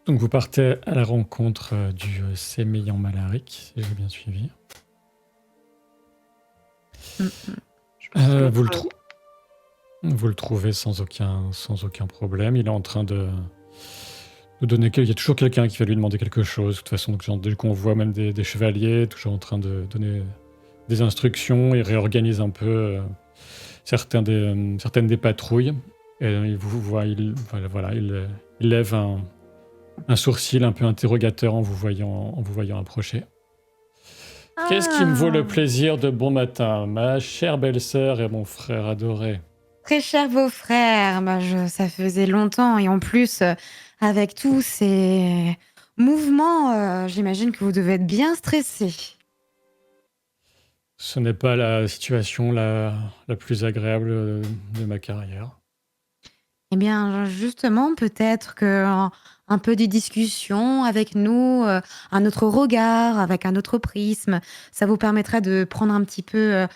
Donc vous partez à la rencontre du sémillant Malaric, si j'ai bien suivi. Mm, mm. Je me souviens Vous, pas. vous le trouvez sans aucun problème. Il est en train de nous donner... Il y a toujours quelqu'un qui va lui demander quelque chose. De toute façon, dès qu'on voit même des chevaliers, toujours en train de donner des instructions. Il réorganise un peu certaines des patrouilles. Et il vous voit, il lève un sourcil un peu interrogateur en vous voyant approcher. Qu'est-ce qui me vaut le Ah, plaisir de bon matin, ma chère belle-sœur et mon frère adoré? très chers vos frères. Ça faisait longtemps et en plus, avec tous ces mouvements, j'imagine que vous devez être bien stressé. Ce n'est pas la situation la plus agréable de ma carrière. Eh bien, justement, peut-être que un peu de discussion avec nous, un autre regard, avec un autre prisme, ça vous permettra de prendre un petit peu,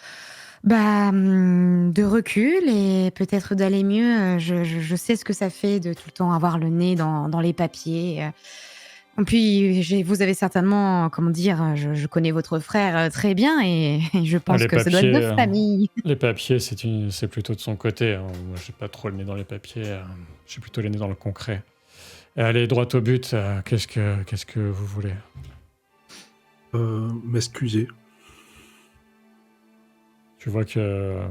de recul et peut-être d'aller mieux. Je sais ce que ça fait de tout le temps avoir le nez dans les papiers. Et puis, vous avez certainement, comment dire, je connais votre frère très bien et, et je Ah, pense que ça doit être de famille. les papiers, c'est plutôt de son côté, hein. Moi, j'ai pas trop le nez dans les papiers. J'ai plutôt le nez dans le concret. Et allez droit au but. Qu'est-ce que vous voulez? M'excuser. Tu vois que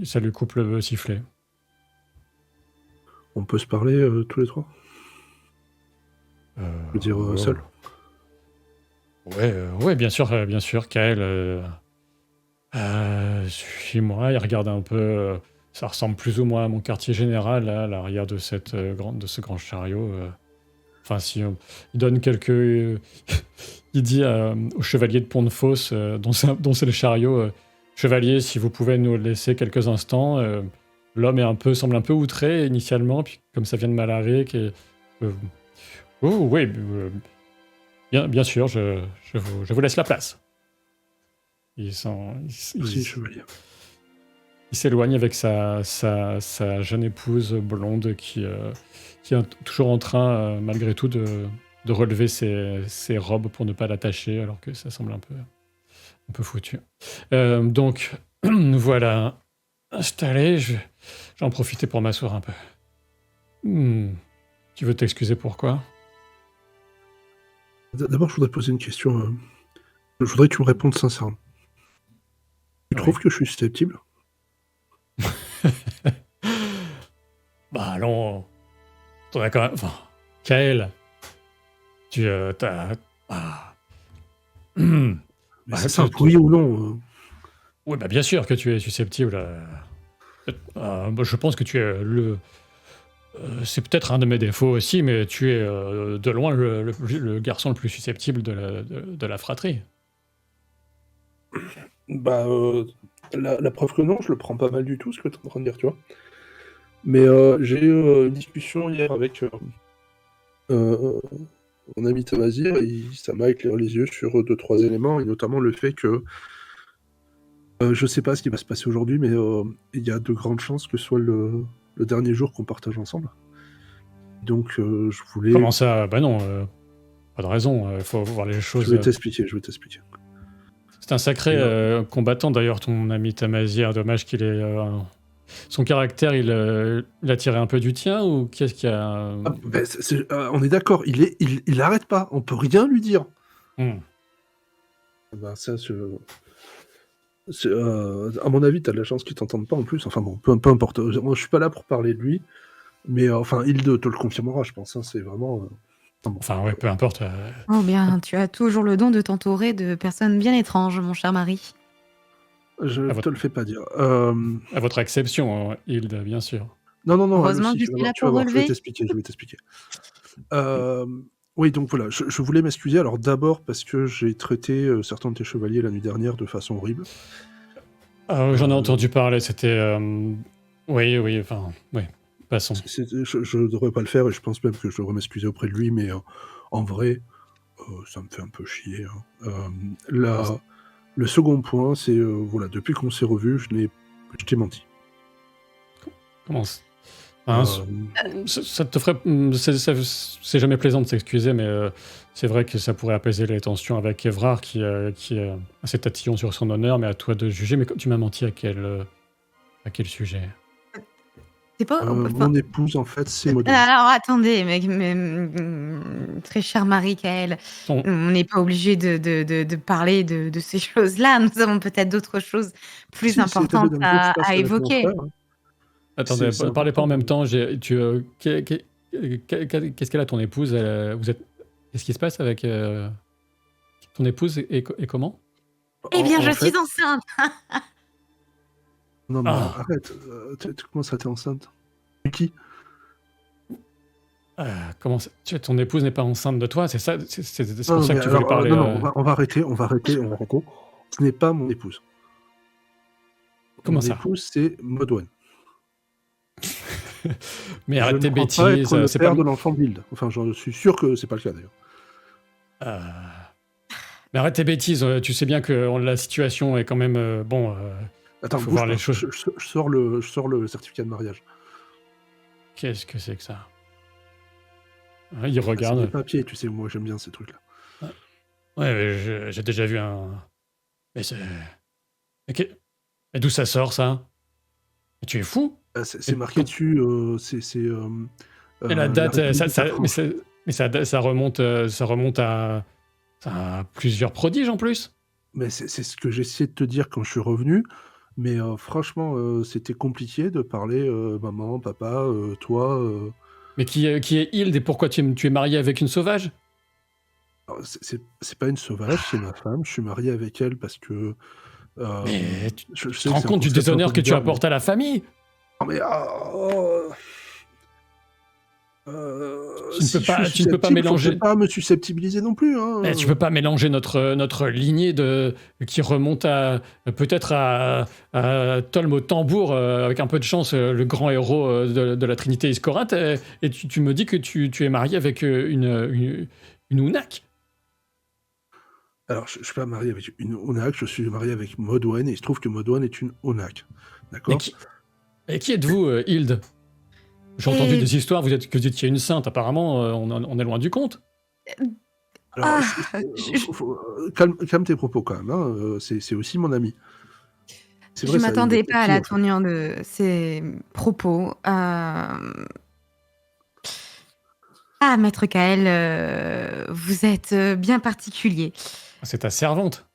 ça lui coupe le sifflet. On peut se parler tous les trois? Je veux dire seul. Ouais, bien sûr, Kael. Suis-moi, il regarde un peu. Ça ressemble plus ou moins à mon quartier général, là, à l'arrière de de ce grand chariot. Enfin, si il donne quelques. Il dit au chevalier de Pont-de-Fosse, dont c'est le chariot, chevalier, si vous pouvez nous laisser quelques instants. L'homme semble un peu outré initialement, puis comme ça vient de Malaric. Oh, oui, bien sûr, je vous laisse la place. Merci, chevalier. Il s'éloigne avec sa jeune épouse blonde qui est toujours en train, malgré tout, de relever ses robes pour ne pas l'attacher, alors que ça semble un peu foutu. Donc, nous voilà installés. J'en profitais pour m'asseoir un peu. Tu veux t'excuser pourquoi? D'abord, je voudrais poser une question. Je voudrais que tu me répondes sincèrement. Tu trouves que je suis susceptible? Bah allons, t'en as quand même... Enfin, Kael, tu t'as... Ah. Mais Bah, c'est simple, oui ou non? Oui, bah bien sûr que tu es susceptible. Bah, je pense que tu es c'est peut-être un de mes défauts aussi, mais tu es de loin le garçon le plus susceptible de la fratrie. Bah, la preuve que non, je le prends pas mal du tout, ce que tu es en train de dire, tu vois. Mais j'ai eu une discussion hier avec mon ami Tamazir, et ça m'a éclairé les yeux sur 2-3 éléments, et notamment le fait que je sais pas ce qui va se passer aujourd'hui, mais il y a de grandes chances que ce soit le dernier jour qu'on partage ensemble. Donc je voulais... Comment ça? Bah non, pas de raison, il faut voir les choses. Je vais t'expliquer. C'est un sacré combattant d'ailleurs, ton ami Tamazir. Dommage qu'il ait... Son caractère, il a un peu du tien, ou qu'est-ce qu'il y a? On est d'accord, il arrête pas, on peut rien lui dire. Bah ça, à mon avis, t'as de la chance qu'ils t'entendent pas en plus. Enfin bon, peu importe. Moi, je suis pas là pour parler de lui, mais enfin, Hilde te le confirmera, je pense. Hein, c'est vraiment... Enfin, ouais, peu importe. Oh bien, tu as toujours le don de t'entourer de personnes bien étranges, mon cher mari. Je te le fais pas dire. À votre exception, Hilde, bien sûr. Non, elle Heureusement aussi, que je tu vas suis voir, là pour je vais relever. t'expliquer. Oui, donc voilà, je voulais m'excuser. Alors d'abord parce que j'ai traité certains de tes chevaliers la nuit dernière de façon horrible. J'en ai entendu parler, c'était... Oui, enfin, oui, passons. Je devrais pas le faire, et je pense même que je devrais m'excuser auprès de lui, mais en vrai, ça me fait un peu chier. Hein. Le second point, c'est, voilà, depuis qu'on s'est revus, je t'ai menti. Comment ça? Hein, Euh, ça te ferait. C'est jamais plaisant de s'excuser, mais c'est vrai que ça pourrait apaiser les tensions avec Évrard qui est assez tatillon sur son honneur, mais à toi de juger. Mais tu m'as menti à quel sujet? C'est pas. Enfin, mon épouse, en fait, c'est Maudouine. alors attendez, très chère Marie-Kaël, Ton- on n'est pas obligé de parler de ces choses-là. Nous avons peut-être d'autres choses plus Si, c'était le importantes dernier jour que je passe à avec mon évoquer. frère. Hein. Attendez, C'est parlez pas en important. même temps. Qu'est-ce qu'elle a ton épouse? Qu'est-ce qui se passe avec ton épouse et comment? Eh bien, En je fait, suis enceinte. non, mais Ah, arrête. Tu commences à t'es enceinte. Qui? comment ton épouse n'est pas enceinte de toi? C'est ça? C'est Non, pour non, ça mais que tu voulais alors, parler. non, non, on va arrêter. Ce n'est pas mon épouse. Comment Mon ça? épouse, c'est Maudouine. Mais Je arrête ne tes crois pas bêtises. être le C'est pas. père de l'enfant d'Hild. Enfin, je suis sûr que c'est pas le cas, d'ailleurs. Euh, Mais arrête tes bêtises. Tu sais bien que la situation est quand même bon. Attends, Faut bouge voir pas. les choses. Je sors le certificat de mariage. Qu'est-ce que c'est que ça? Il Ah, c'est des regarde. papiers, tu sais, moi j'aime bien ces trucs-là. Ouais, mais j'ai déjà vu un. Mais c'est. Mais, mais d'où ça sort ça? Mais tu es fou? C'est marqué dessus, Et la la date, République de mais, France. ça remonte à plusieurs prodiges en plus. Mais c'est ce que j'ai essayé de te dire quand je suis revenu. Mais franchement, c'était compliqué de parler maman, papa, toi. Mais qui est Hilde et pourquoi tu es marié avec une sauvage? Alors, c'est pas une sauvage, c'est ma femme. Je suis marié avec elle parce que. Mais Je tu te sais que rends c'est un compte du concept un déshonneur peu que tu bizarre, apportes à la famille? non, mais. Tu ne Si peux je pas, suis tu ne peux pas susceptible, faut mélanger. peut-être pas me susceptibiliser non plus. Hein. Tu peux pas mélanger notre lignée qui remonte peut-être à Tolm au tambour, avec un peu de chance, le grand héros de la Trinité Iscorate, et tu me dis que tu es marié avec une Unak. Alors, je suis pas marié avec une Onak, je suis marié avec Maudouine, et il se trouve que Maudouine est une Onak. Mais D'accord? qui êtes-vous, Hilde? J'ai entendu Et des histoires, que vous étiez une sainte, apparemment, on est loin du compte. Alors, je, calme tes propos quand même, hein, c'est aussi mon ami. C'est je vrai, ça, il m'attendais est pas à petit la en fait. tournure de ces propos. Ah, Maître Kael, vous êtes bien particulier. C'est ta servante.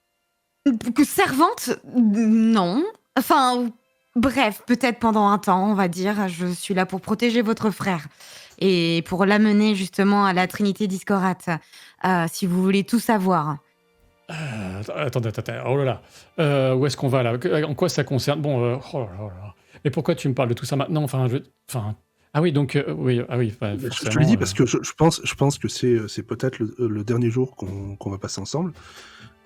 Que servante? Non. Enfin, bref, peut-être pendant un temps, on va dire. Je suis là pour protéger votre frère et pour l'amener justement à la Trinité Discorate, si vous voulez tout savoir. Attendez, oh là là. Où est-ce qu'on va là? En quoi ça concerne? Bon, oh là là. Mais pourquoi tu me parles de tout ça maintenant? Ah oui, donc, oui, ah oui, Mais je te forcément. le dis parce que je pense que c'est peut-être le dernier jour qu'on va passer ensemble.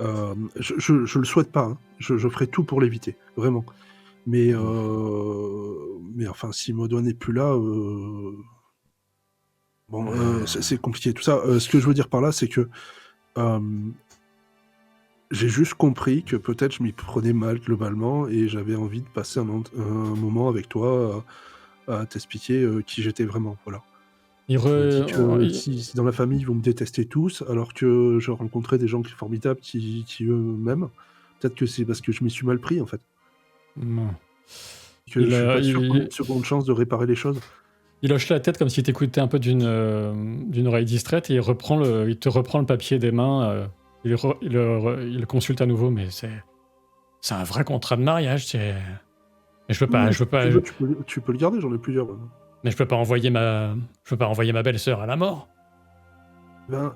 Je le souhaite pas, hein. Je ferai tout pour l'éviter, vraiment. Mais enfin, si Maudouine n'est plus là, bon, c'est compliqué tout ça. Ce que je veux dire par là, c'est que j'ai juste compris que peut-être je m'y prenais mal globalement et j'avais envie de passer un moment avec toi à t'expliquer qui j'étais vraiment. Voilà. Il Je me dis que il- si dans la famille ils vont me détester tous, alors que je rencontrais des gens formidables qui eux m'aiment, peut-être que c'est parce que je m'y suis mal pris en fait. Non. Que je suis pas sûr qu'on ait une seconde chance de réparer les choses. Il hoche la tête comme si t'écoutais un peu d'une oreille distraite et il te reprend le papier des mains. Il le consulte à nouveau, mais c'est un vrai contrat de mariage. Mais je peux pas, Oui, je peux pas, si tu veux, tu peux le garder, j'en ai plusieurs. mais je peux pas envoyer ma belle-sœur à la mort. Ben,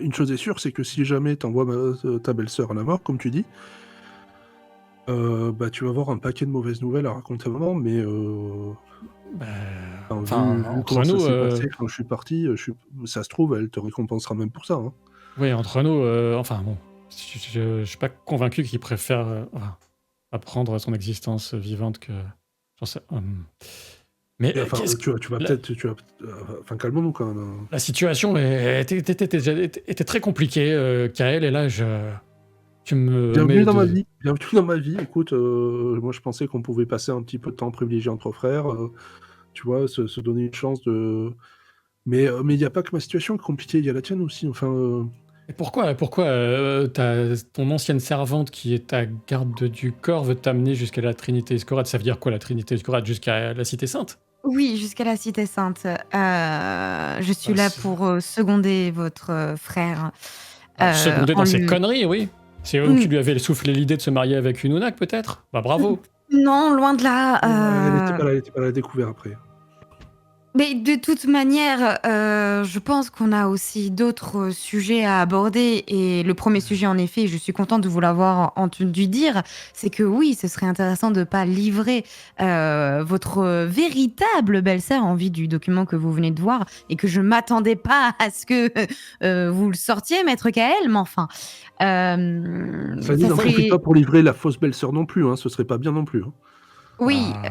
une chose est sûre, c'est que si jamais t'envoies ta belle-sœur à la mort, comme tu dis, bah, tu vas avoir un paquet de mauvaises nouvelles à raconter à maman, mais vu Entre comment ça nous, s'est passé quand je suis parti, ça se trouve, elle te récompensera même pour ça. Hein. oui, entre nous, enfin bon, je suis pas convaincu qu'il préfère apprendre son existence vivante que. J'en sais. Mais Et enfin, tu vas peut-être, enfin, calmons-nous quand même. La situation était très compliquée, Kael, et là, Tu me Bienvenue mets dans ma de... vie. Bienvenue dans ma vie. Écoute, moi je pensais qu'on pouvait passer un petit peu de temps privilégié entre frères, tu vois, se donner une chance de. Mais il n'y a pas que ma situation qui est compliquée, il y a la tienne aussi. Enfin, Et pourquoi ton ancienne servante qui est ta garde du corps veut t'amener jusqu'à la Trinité Scorade? Ça veut dire quoi la Trinité Scorade? Jusqu'à la Cité Sainte? Oui, jusqu'à la Cité Sainte. Je suis Bah, là pour seconder votre frère. secondé En dans ses lui... conneries, oui. C'est eux qui Mm, lui avaient soufflé l'idée de se marier avec une Unak, peut-être? Bah bravo. Non, loin de là. elle n'était pas là, elle était pas là à découvert après. Mais de toute manière, je pense qu'on a aussi d'autres sujets à aborder. Et le premier sujet, en effet, je suis contente de vous l'avoir entendu dire, c'est que oui, ce serait intéressant de ne pas livrer votre véritable belle-sœur en vue du document que vous venez de voir et que je m'attendais pas à ce que vous le sortiez, maître Kael, mais enfin, Ça dit, ça n'en profite serait... pas pour livrer la fausse belle-sœur non plus, hein, ce serait pas bien non plus. Hein. Oui, Bah,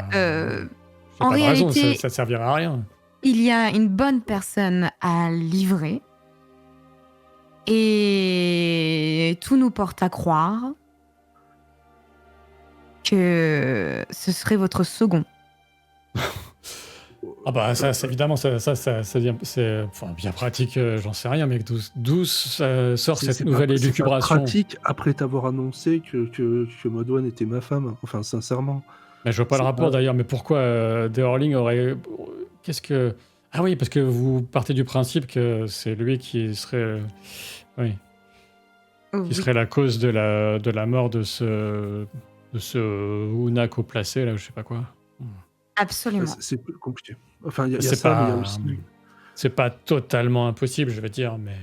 j'ai en pas de raison, réalité, ça servira à rien. il y a une bonne personne à livrer. Et tout nous porte à croire que ce serait votre second. Ah bah ça, c'est évidemment, c'est bien pratique, j'en sais rien, mais d'où sort cette nouvelle C'est pas élucubration? pratique après t'avoir annoncé que Modwan était ma femme. Enfin, sincèrement. Mais je vois pas le C'est rapport pas- d'ailleurs, mais pourquoi Deorling aurait... Qu'est-ce que... Ah oui, parce que vous partez du principe que c'est lui qui serait... Oui, qui serait la cause de la mort de ce Unak au placé, là, je sais pas quoi. Absolument. C'est plus compliqué. Enfin, il y a C'est ça, mais il y a pas... aussi. C'est pas totalement impossible, je veux dire, mais...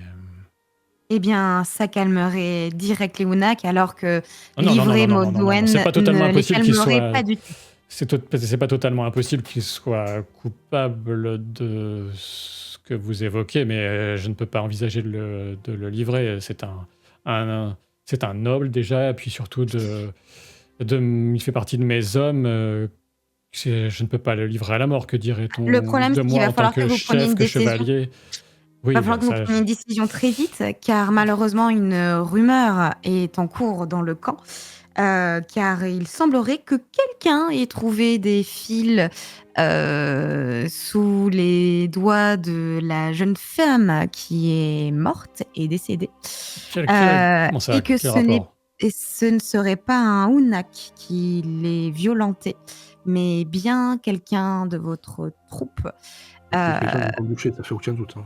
Eh bien, ça calmerait direct les Unak, alors que Oh non, non, non, livrer non, non, non, non, non, Modwen c'est pas totalement ne les impossible qu'il calmerait soit... pas du tout. C'est pas totalement impossible qu'il soit coupable de ce que vous évoquez, mais je ne peux pas envisager de le livrer. C'est un noble déjà, et puis surtout il fait partie de mes hommes. Je ne peux pas le livrer à la mort. Que dirait-on Le problème, de c'est qu'il moi va en tant falloir que que vous preniez chef, une que décision. chevalier? Oui, Il va falloir que vous ça, preniez une décision très vite, car malheureusement, une rumeur est en cours dans le camp. Car il semblerait que quelqu'un ait trouvé des fils sous les doigts de la jeune femme qui est morte et décédée. comment ça, Et que quel rapport? ce ne serait pas un Unak qui l'ait violenté, mais bien quelqu'un de votre troupe. C'est quelqu'un du camp boucher, ça fait aucun doute. Hein.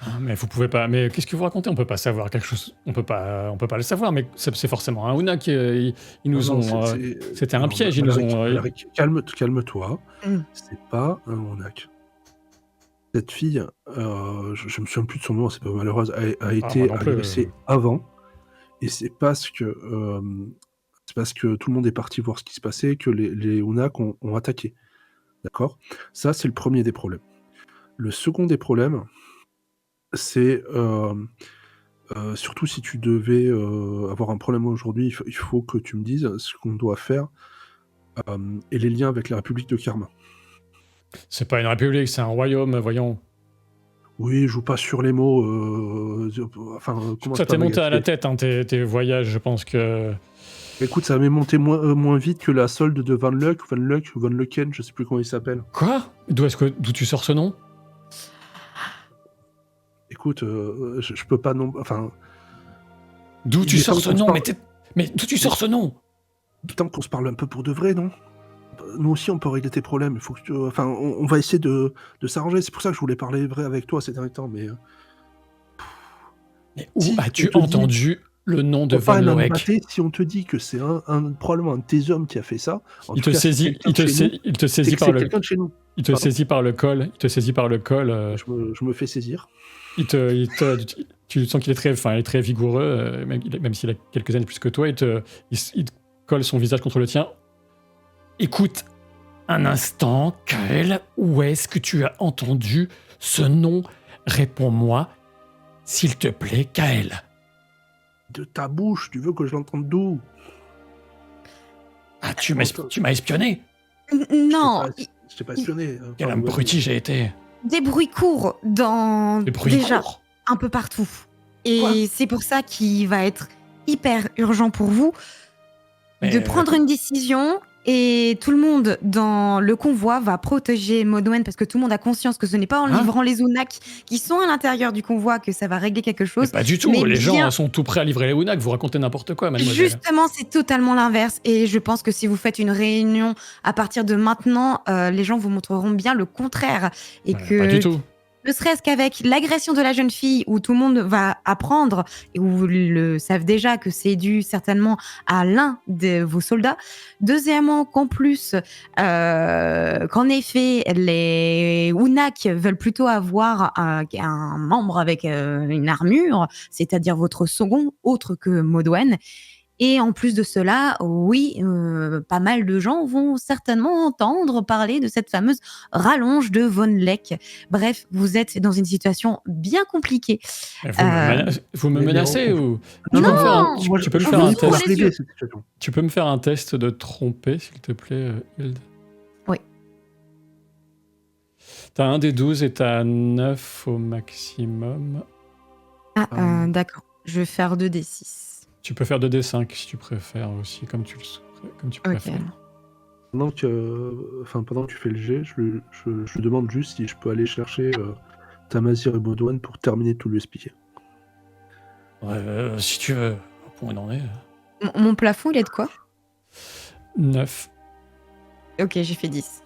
Ah, mais vous pouvez pas. Mais qu'est-ce que vous racontez? On peut pas savoir quelque chose. On peut pas le savoir. Mais c'est forcément un Unak. Ils nous Non, ont. C'était un non, piège. Ils nous ont. Malaric, calme-toi. Mm. C'est pas un Unak. Cette fille, je me souviens plus de son nom, c'est pas malheureuse, a été moi non plus, agressée avant. Et c'est parce que tout le monde est parti voir ce qui se passait que les Unak ont attaqué. D'accord? Ça, c'est le premier des problèmes. Le second des problèmes, c'est surtout si tu devais avoir un problème aujourd'hui, il faut que tu me dises ce qu'on doit faire et les liens avec la République de Karma. C'est pas une république, c'est un royaume. Voyons. Oui, joue pas sur les mots. Comment Ça t'est monté à la tête, hein, tes voyages. Je pense que. Écoute, ça m'est monté moins vite que la solde de Van Lucken, je sais plus comment il s'appelle. Quoi? D'où tu sors ce nom? Écoute, je peux pas non. Enfin. D'où tu sors ce nom? Mais d'où tu sors ce nom? Tant qu'on se parle un peu pour de vrai, non? Nous aussi, on peut régler tes problèmes. Il faut que on va essayer de s'arranger. C'est pour ça que je voulais parler vrai avec toi ces derniers temps. Mais où as-tu entendu le nom de Van Loek? Si on te dit que c'est probablement un de tes hommes qui a fait ça, il te saisit par le. Quelqu'un de chez nous. Il te saisit par le col. Je me fais saisir. Tu sens qu'il est très vigoureux, même s'il a quelques années plus que toi. Il te colle son visage contre le tien. Écoute, un instant, Kael, où est-ce que tu as entendu ce nom? Réponds-moi, s'il te plaît, Kael. De ta bouche, tu veux que je l'entende d'où? Ah, tu m'as espionné? Non. Je t'ai pas espionné. Quel abruti j'ai été. Des bruits courts déjà courts. un peu partout. Et c'est pour ça qu'il va être hyper urgent pour vous de Mais prendre une décision et tout le monde dans le convoi va protéger Modwen parce que tout le monde a conscience que ce n'est pas en hein? livrant les Unak qui sont à l'intérieur du convoi que ça va régler quelque Mais chose. pas du tout. Mais Les gens bien, sont tout prêts à livrer les Unak. Vous racontez n'importe quoi, mademoiselle. justement, c'est totalement l'inverse. Et je pense que si vous faites une réunion à partir de maintenant, les gens vous montreront bien le contraire. Et Pas du que, tout. ne serait-ce qu'avec l'agression de la jeune fille, où tout le monde va apprendre, et où le savent déjà que c'est dû certainement à l'un de vos soldats. Deuxièmement, qu'en plus, qu'en effet, les Unak veulent plutôt avoir un membre avec une armure, c'est-à-dire votre second, autre que Modwen. Et en plus de cela, oui, pas mal de gens vont certainement entendre parler de cette fameuse rallonge de Von Leck. Bref, vous êtes dans une situation bien compliquée. Mais Euh, vous me Mais menacez on- ou Non, tu peux me faire Non, tu, moi, tu peux me je faire vous un voulais pouvoir ouvrez les test. yeux. régler cette situation. Tu peux me faire un test de tromper, s'il te plaît, Hilde. Oui. T'as un des 12 et t'as 9 au maximum. Ah, Euh, d'accord. Je vais faire 2d6. Tu peux faire 2d5 si tu préfères aussi, comme tu Ok. préfères. pendant que tu fais le jet, je lui demande juste si je peux aller chercher Tamazir et Modwen pour terminer de tout lui expliquer. Ouais, si tu veux, au point où on en est. Mon plafond, il est de quoi? 9. Ok, j'ai fait 10.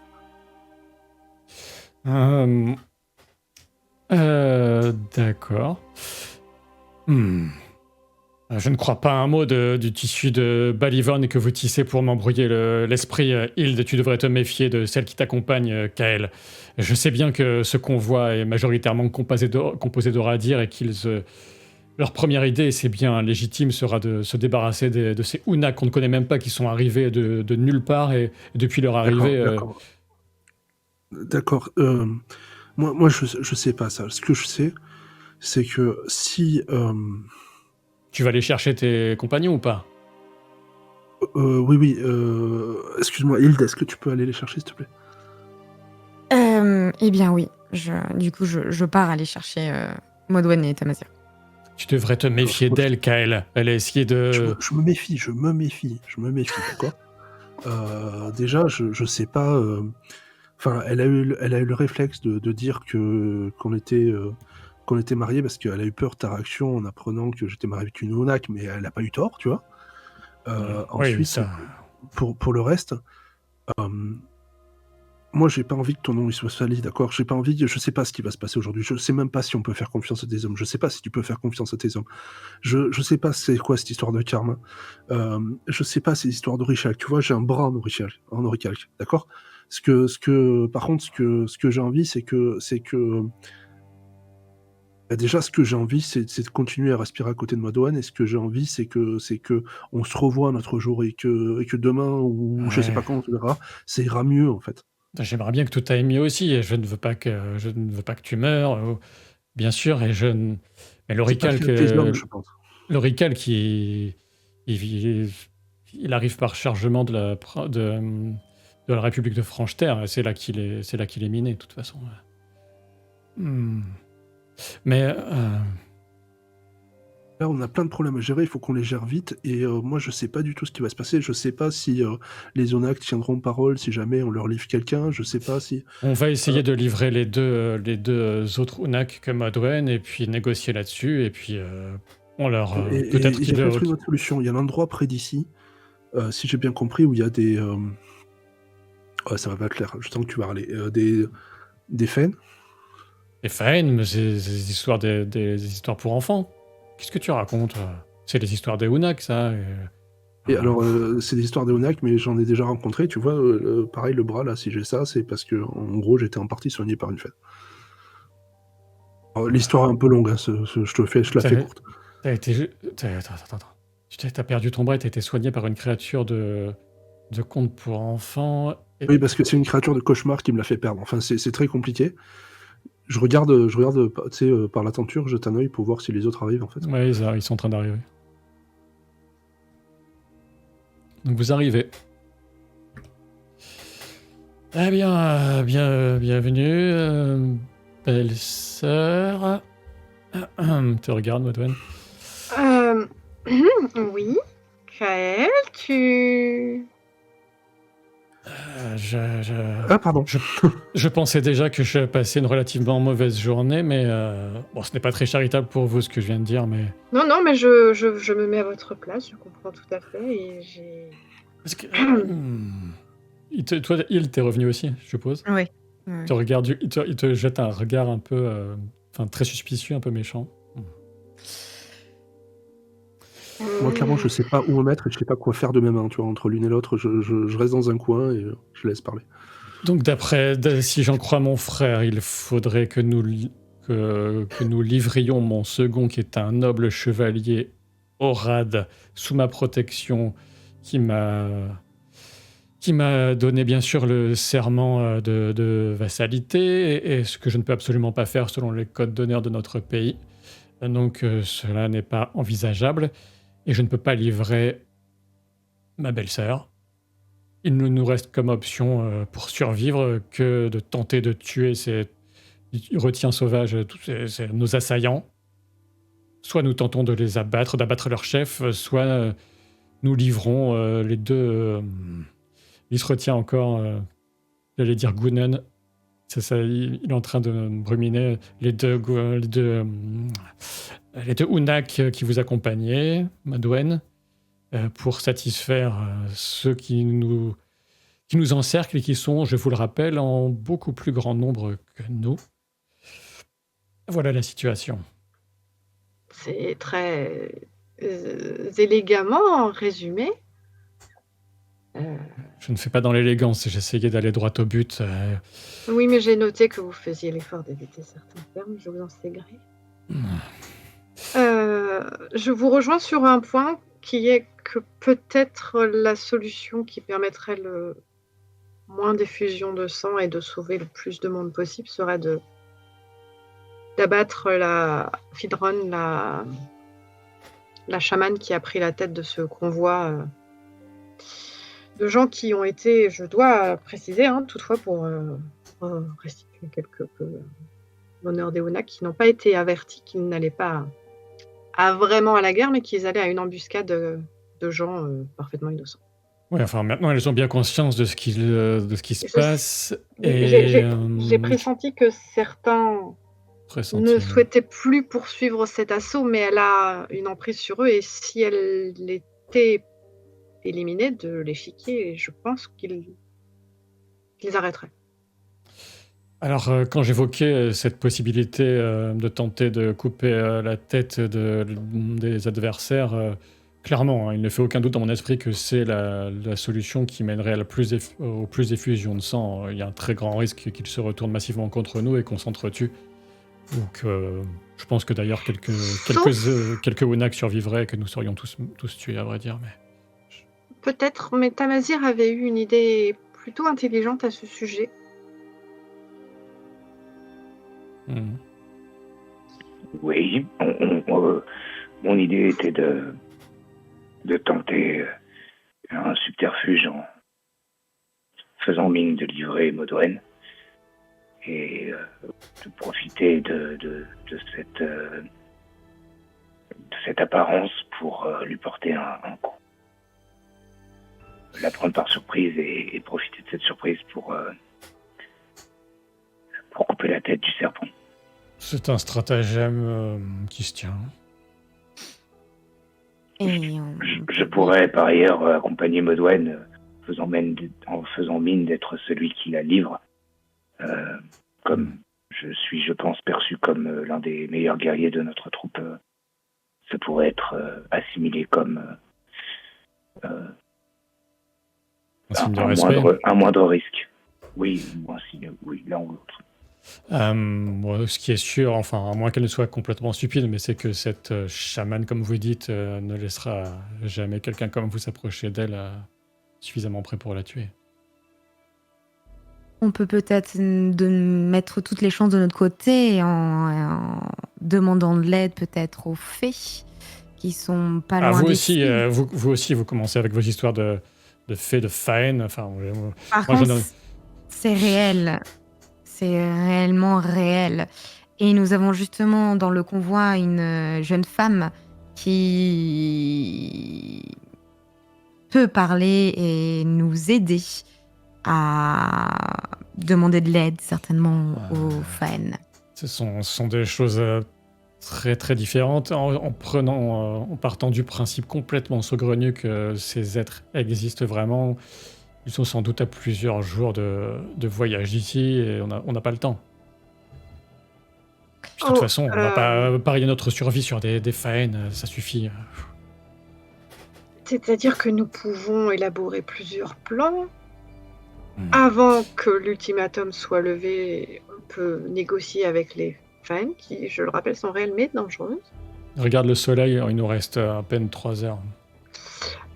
D'accord. Je ne crois pas un mot du tissu de Balivon que vous tissez pour m'embrouiller l'esprit. Hilde, tu devrais te méfier de celle qui t'accompagne, Kael. Je sais bien que ce convoi est majoritairement composé d'Oradir et leur première idée, c'est bien légitime, sera de se débarrasser de ces Unak qu'on ne connaît même pas, qui sont arrivés de nulle part et depuis leur arrivée... D'accord. Moi, je sais pas ça. Ce que je sais, c'est que si... Tu vas aller chercher tes compagnons ou pas? oui. Excuse-moi, Hilde, est-ce que tu peux aller les chercher, s'il te plaît? Eh bien oui. Du coup, je pars aller chercher Modwen et Tamazir. Tu devrais te méfier d'elle, Kael. Elle a essayé de... Je me méfie, d'accord? Déjà, je sais pas... Enfin, elle a eu le réflexe de dire qu'on était mariés parce qu'elle a eu peur de ta réaction en apprenant que j'étais marié avec une Unak, mais elle n'a pas eu tort, tu vois. Oui, Ensuite, ça... pour le reste, moi, j'ai pas envie que ton nom il soit sali, d'accord? J'ai pas envie, je sais pas ce qui va se passer aujourd'hui. Je sais même pas si on peut faire confiance à tes hommes. Je sais pas si tu peux faire confiance à tes hommes. Je sais pas c'est quoi cette histoire de karma. Je sais pas ces histoires d'orichalque. Tu vois, j'ai un bras en orichalque, d'accord? Par contre, ce que j'ai envie, c'est que déjà, ce que j'ai envie, c'est de continuer à respirer à côté de Madouane, et ce que j'ai envie, c'est que on se revoit un autre jour et que demain ou je sais pas Ouais. quand on se verra, ça ira mieux en fait. J'aimerais bien que tout aille mieux aussi, et je ne veux pas que tu meurs, bien sûr, et mais C'est pas le cas de tes hommes, je pense. l'Orical il arrive par chargement de la République de Franche-Terre, et c'est là qu'il est miné, de toute façon. Mais Là, on a plein de problèmes à gérer, il faut qu'on les gère vite, et moi, je sais pas du tout ce qui va se passer. Je sais pas si les Onak tiendront parole si jamais on leur livre quelqu'un. Je sais pas si... on va essayer de livrer les deux autres Unak comme Adwen, et puis négocier là-dessus, et puis on leur... Et peut-être il y a qu'ils... peut-être une autre solution. Il y a un endroit près d'ici, si j'ai bien compris, où il y a des... ça va pas être clair, je sens que tu vas râler. Des faines. Et Faen, mais c'est des histoires, des histoires pour enfants. Qu'est-ce que tu racontes? C'est les histoires des Unak, ça. Et alors, c'est des histoires des Onak, mais j'en ai déjà rencontré. Tu vois, pareil, le bras, là, si j'ai ça, c'est parce que, en gros, j'étais en partie soigné par une faine. L'histoire est un peu longue, hein, je la fais courte. Attends. T'as perdu ton bras et t'as été soigné par une créature de conte pour enfants. Oui, parce que c'est une créature de cauchemar qui me l'a fait perdre. Enfin, c'est très compliqué. Je regarde tu sais, par la tenture, jette un œil pour voir si les autres arrivent, en fait. Ouais, ils sont en train d'arriver. Donc vous arrivez. Eh bien, bienvenue, belle sœur. Tu regardes, Madouane. Oui, Kael, tu... Ah, pardon. Je pensais déjà que je passais une relativement mauvaise journée, mais bon, ce n'est pas très charitable pour vous ce que je viens de dire, mais Non, mais je me mets à votre place, je comprends tout à fait, et j'ai... parce que toi, il t'est revenu aussi, je suppose. Oui. Il te regarde, il te jette un regard un peu, enfin très suspicieux, un peu méchant. Moi, clairement, je sais pas où me mettre et je sais pas quoi faire de mes mains, tu vois. Entre l'une et l'autre, je reste dans un coin et je laisse parler. Donc si j'en crois mon frère, il faudrait que nous livrions mon second, qui est un noble chevalier Orad, sous ma protection, qui m'a donné bien sûr le serment de vassalité, et ce que je ne peux absolument pas faire selon les codes d'honneur de notre pays. Donc cela n'est pas envisageable, et je ne peux pas livrer ma belle-sœur. Il ne nous reste comme option pour survivre que de tenter de tuer ces retiens sauvages, nos assaillants. Soit nous tentons de les abattre, d'abattre leur chef, soit nous livrons les deux. Il se retient encore, j'allais dire Gunen. C'est ça, il est en train de ruminer les deux Unak qui vous accompagnaient, Madwen, pour satisfaire ceux qui nous encerclent et qui sont, je vous le rappelle, en beaucoup plus grand nombre que nous. Voilà la situation. C'est très élégamment résumé. Je ne fais pas dans l'élégance, j'essayais d'aller droit au but. Oui, mais j'ai noté que vous faisiez l'effort d'éviter certains termes, je vous en sais gré. Je vous rejoins sur un point qui est que peut-être la solution qui permettrait le moins d'effusion de sang et de sauver le plus de monde possible serait d'abattre la Fidron, la chamane qui a pris la tête de ce convoi de gens qui ont été, je dois préciser, toutefois pour restituer quelque peu l'honneur des Unak, qui n'ont pas été avertis qu'ils n'allaient pas vraiment à la guerre, mais qu'ils allaient à une embuscade de gens parfaitement innocents. Oui, enfin maintenant elles ont bien conscience de ce qui se passe. J'ai pressenti que certains ne souhaitaient plus poursuivre cet assaut, mais elle a une emprise sur eux, et si elle était éliminée de l'échiquier, je pense qu'ils arrêteraient. Alors, quand j'évoquais cette possibilité de tenter de couper la tête des adversaires, clairement, il ne fait aucun doute dans mon esprit que c'est la solution qui mènerait au plus d'effusion de sang. Il y a un très grand risque qu'ils se retournent massivement contre nous et qu'on s'entretue. Donc, je pense que d'ailleurs quelques Unak survivraient et que nous serions tous tués, à vrai dire. Mais... Peut-être, mais Tamazir avait eu une idée plutôt intelligente à ce sujet. Oui, mon idée était de tenter un subterfuge en faisant mine de livrer Modwen et de profiter de cette apparence pour lui porter un coup. La prendre par surprise et profiter de cette surprise pour couper la tête du serpent. C'est un stratagème qui se tient. Je pourrais par ailleurs accompagner Modwen en faisant mine d'être celui qui la livre, comme je pense, perçu comme l'un des meilleurs guerriers de notre troupe. Ça pourrait être assimilé comme un moindre risque. Oui, l'un ou l'autre. Ce qui est sûr, enfin, à moins qu'elle ne soit complètement stupide, mais c'est que cette chamane, comme vous dites, ne laissera jamais quelqu'un comme vous s'approcher d'elle suffisamment prêt pour la tuer. On peut peut-être mettre toutes les chances de notre côté en demandant de l'aide peut-être aux fées qui sont pas loin d'ici. Vous aussi, vous commencez avec vos histoires de fées, de faen. Enfin, par contre, c'est réel. C'est réellement réel. Et nous avons justement dans le convoi une jeune femme qui peut parler et nous aider à demander de l'aide, certainement, aux Faen. Ce sont des choses très très différentes en partant du principe complètement saugrenu que ces êtres existent vraiment. Ils sont sans doute à plusieurs jours de voyage d'ici et on n'a pas le temps. Puis, de toute façon, on va pas parier notre survie sur des Faen, ça suffit. C'est-à-dire que nous pouvons élaborer plusieurs plans. Avant que l'ultimatum soit levé, on peut négocier avec les Faen, qui, je le rappelle, sont réellement dangereuses. Regarde le soleil, il nous reste à peine 3 heures.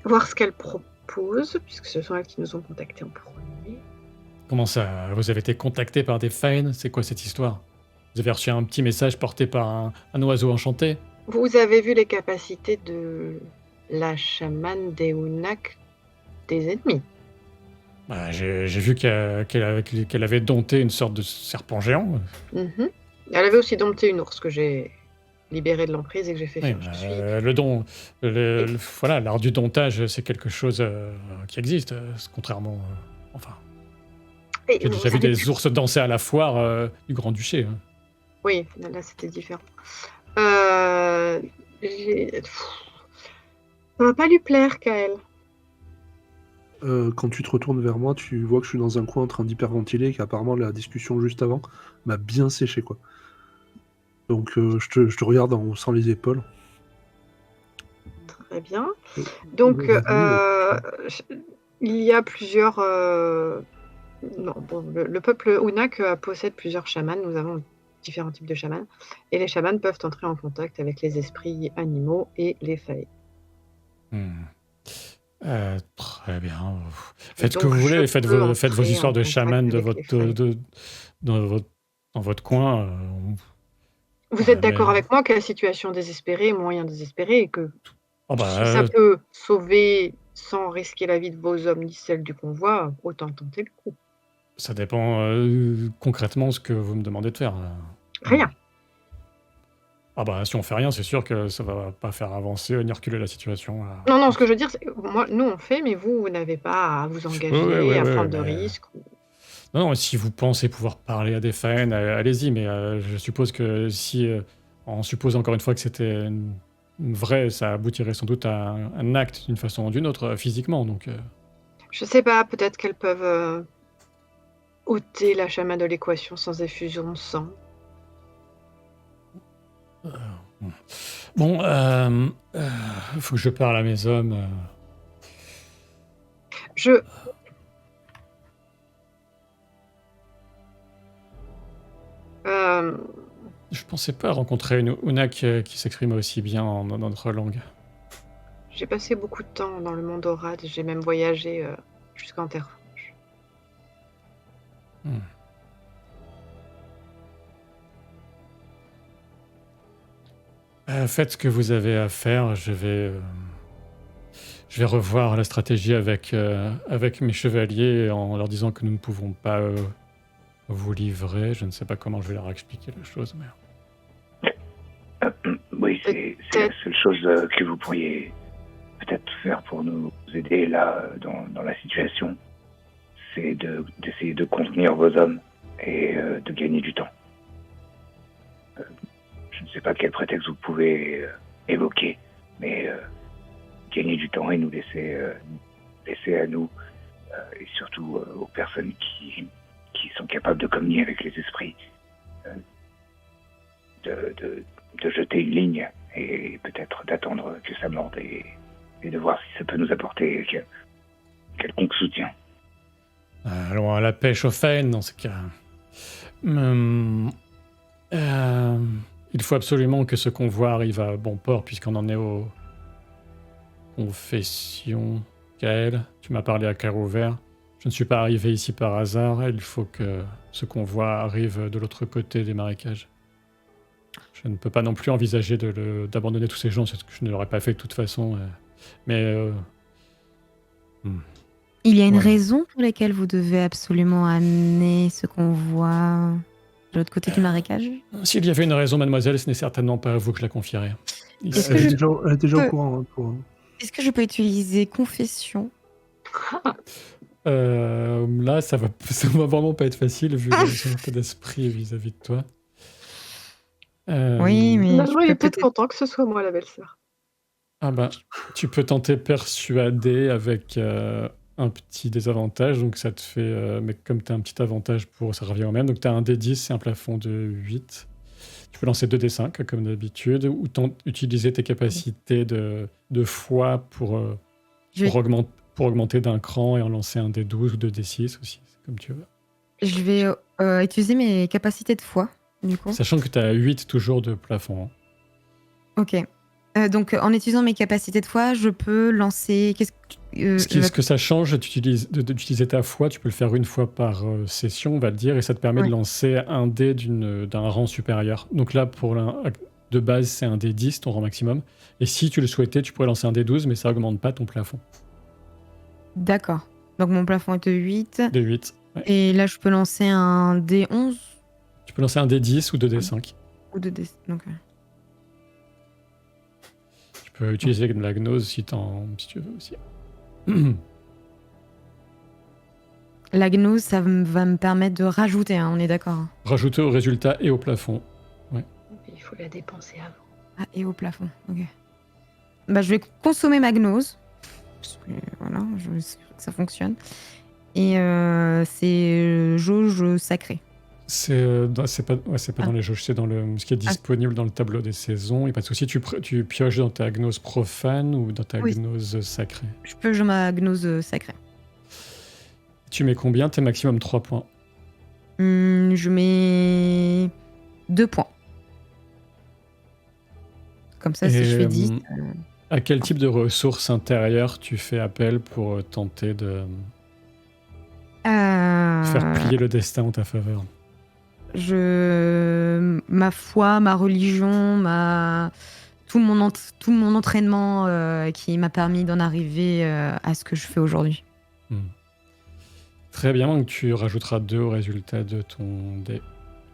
Voir ce qu'elles proposent, puisque ce sont elles qui nous ont contactés en premier. Comment ça? Vous avez été contacté par des Faen? C'est quoi cette histoire? Vous avez reçu un petit message porté par un oiseau enchanté? Vous avez vu les capacités de la chamane des Unak des ennemis. J'ai vu qu'elle avait dompté une sorte de serpent géant. Elle avait aussi dompté une ours que j'ai libérée de l'emprise et que j'ai fait Oui, faire. voilà, l'art du domptage, c'est quelque chose qui existe, contrairement... j'ai déjà vu des ours danser à la foire du Grand-Duché. Hein. Oui, là c'était différent. Ça va pas lui plaire, Kael. Quand tu te retournes vers moi, tu vois que je suis dans un coin en train d'hyperventiler et qu'apparemment la discussion juste avant m'a bien séché, quoi. Donc je te regarde en haussant les épaules. Très bien. Donc il y a plusieurs... le peuple Unak possède plusieurs chamans. Nous avons différents types de chamans. Et les chamans peuvent entrer en contact avec les esprits animaux et les fae. Très bien. Faites ce que vous voulez, faites vos histoires de chaman dans votre coin. Vous êtes d'accord avec moi que la situation désespérée est moyen désespéré et que si ça peut sauver sans risquer la vie de vos hommes ni celle du convoi, autant tenter le coup. Ça dépend concrètement ce que vous me demandez de faire. Rien. Si on fait rien, c'est sûr que ça va pas faire avancer ni reculer la situation. Non, ce que je veux dire, c'est nous on fait, mais vous n'avez pas à vous engager, à prendre de risques. Non, si vous pensez pouvoir parler à des Faen, allez-y, mais je suppose que si on suppose encore une fois que c'était vrai, ça aboutirait sans doute à un acte d'une façon ou d'une autre, physiquement. Donc, je sais pas, peut-être qu'elles peuvent ôter la chamane de l'équation sans effusion de sang. Bon, faut que je parle à mes hommes. Je pensais pas rencontrer une Unak qui s'exprime aussi bien dans notre langue. J'ai passé beaucoup de temps dans le monde Orad, j'ai même voyagé jusqu'en Terre Franche. Faites ce que vous avez à faire. Je vais revoir la stratégie avec mes chevaliers en leur disant que nous ne pouvons pas vous livrer. Je ne sais pas comment je vais leur expliquer la chose, mais... Oui, c'est la seule chose que vous pourriez peut-être faire pour nous aider là dans la situation. C'est d'essayer de contenir vos hommes et de gagner du temps. Je ne sais pas quel prétexte vous pouvez évoquer, mais gagner du temps et nous laisser à nous et surtout aux personnes qui sont capables de communier avec les esprits, de jeter une ligne et peut-être d'attendre que ça morde et de voir si ça peut nous apporter quelconque soutien. Allons à la pêche aux Faen dans ce cas. Il faut absolument que ce convoi arrive à bon port puisqu'on en est aux confessions. Kael, tu m'as parlé à cœur ouvert. Je ne suis pas arrivé ici par hasard. Il faut que ce convoi arrive de l'autre côté des marécages. Je ne peux pas non plus envisager d'abandonner tous ces gens, c'est ce que je ne l'aurais pas fait de toute façon. Mais... Il y a une raison pour laquelle vous devez absolument amener ce convoi de l'autre côté du marécage? S'il y avait une raison, mademoiselle, ce n'est certainement pas à vous que je la confierais. Il Est-ce que Elle s'agit- est déjà au peux- courant. Hein, Est-ce que je peux utiliser confession? Là, ça va vraiment pas être facile vu son état d'esprit vis-à-vis de toi. Oui, mais Finalement, il je est peux peut-être content que ce soit moi la belle-sœur. Ah bah, tu peux tenter persuader avec un petit désavantage, donc ça te fait... mais comme tu as un petit avantage ça revient au même, donc tu as un D10 et un plafond de 8. Tu peux lancer 2D5 comme d'habitude, ou utiliser tes capacités de foi Je vais, pour augmenter d'un cran et en lancer un D12 ou 2D6 aussi, c'est comme tu veux. je vais utiliser mes capacités de foi, du coup. Sachant que tu as 8 toujours de plafond. Hein. Ok. Donc, en utilisant mes capacités de foi, je peux lancer. Ce que ça change d'utiliser ta foi, tu peux le faire une fois par session, on va le dire, et ça te permet Ouais. de lancer un dé d'un rang supérieur. Donc là, de base, c'est un dé 10, ton rang maximum. Et si tu le souhaitais, tu pourrais lancer un dé 12, mais ça augmente pas ton plafond. D'accord. Donc, mon plafond est de 8. Dé 8. Ouais. Et là, je peux lancer un D11 Tu peux lancer un dé 10 ou 2D5. ou 2D. Donc, Tu peux utiliser de la gnose si tu veux aussi. la gnose, ça va me permettre de rajouter, hein, on est d'accord. Hein. Rajouter au résultat et au plafond. Il faut la dépenser avant. Ah, et au plafond. Ok. Bah, je vais consommer ma gnose. Parce que, voilà, je veux que ça fonctionne. Et c'est jauge sacrée. C'est pas dans les jauges, c'est dans ce qui est disponible dans le tableau des saisons. Il n'y a pas de souci, tu pioches dans ta gnose profane ou dans ta Oui. gnose sacrée. Je peux jouer ma gnose sacrée. Tu mets combien? T'es maximum 3 points. Je mets 2 points. Comme ça, si je fais 10. À quel type de ressources intérieures tu fais appel pour tenter de faire plier le destin en ta faveur? Ma foi, ma religion, tout mon entraînement qui m'a permis d'en arriver à ce que je fais aujourd'hui. Très bien, donc tu rajouteras 2 au résultat de ton dé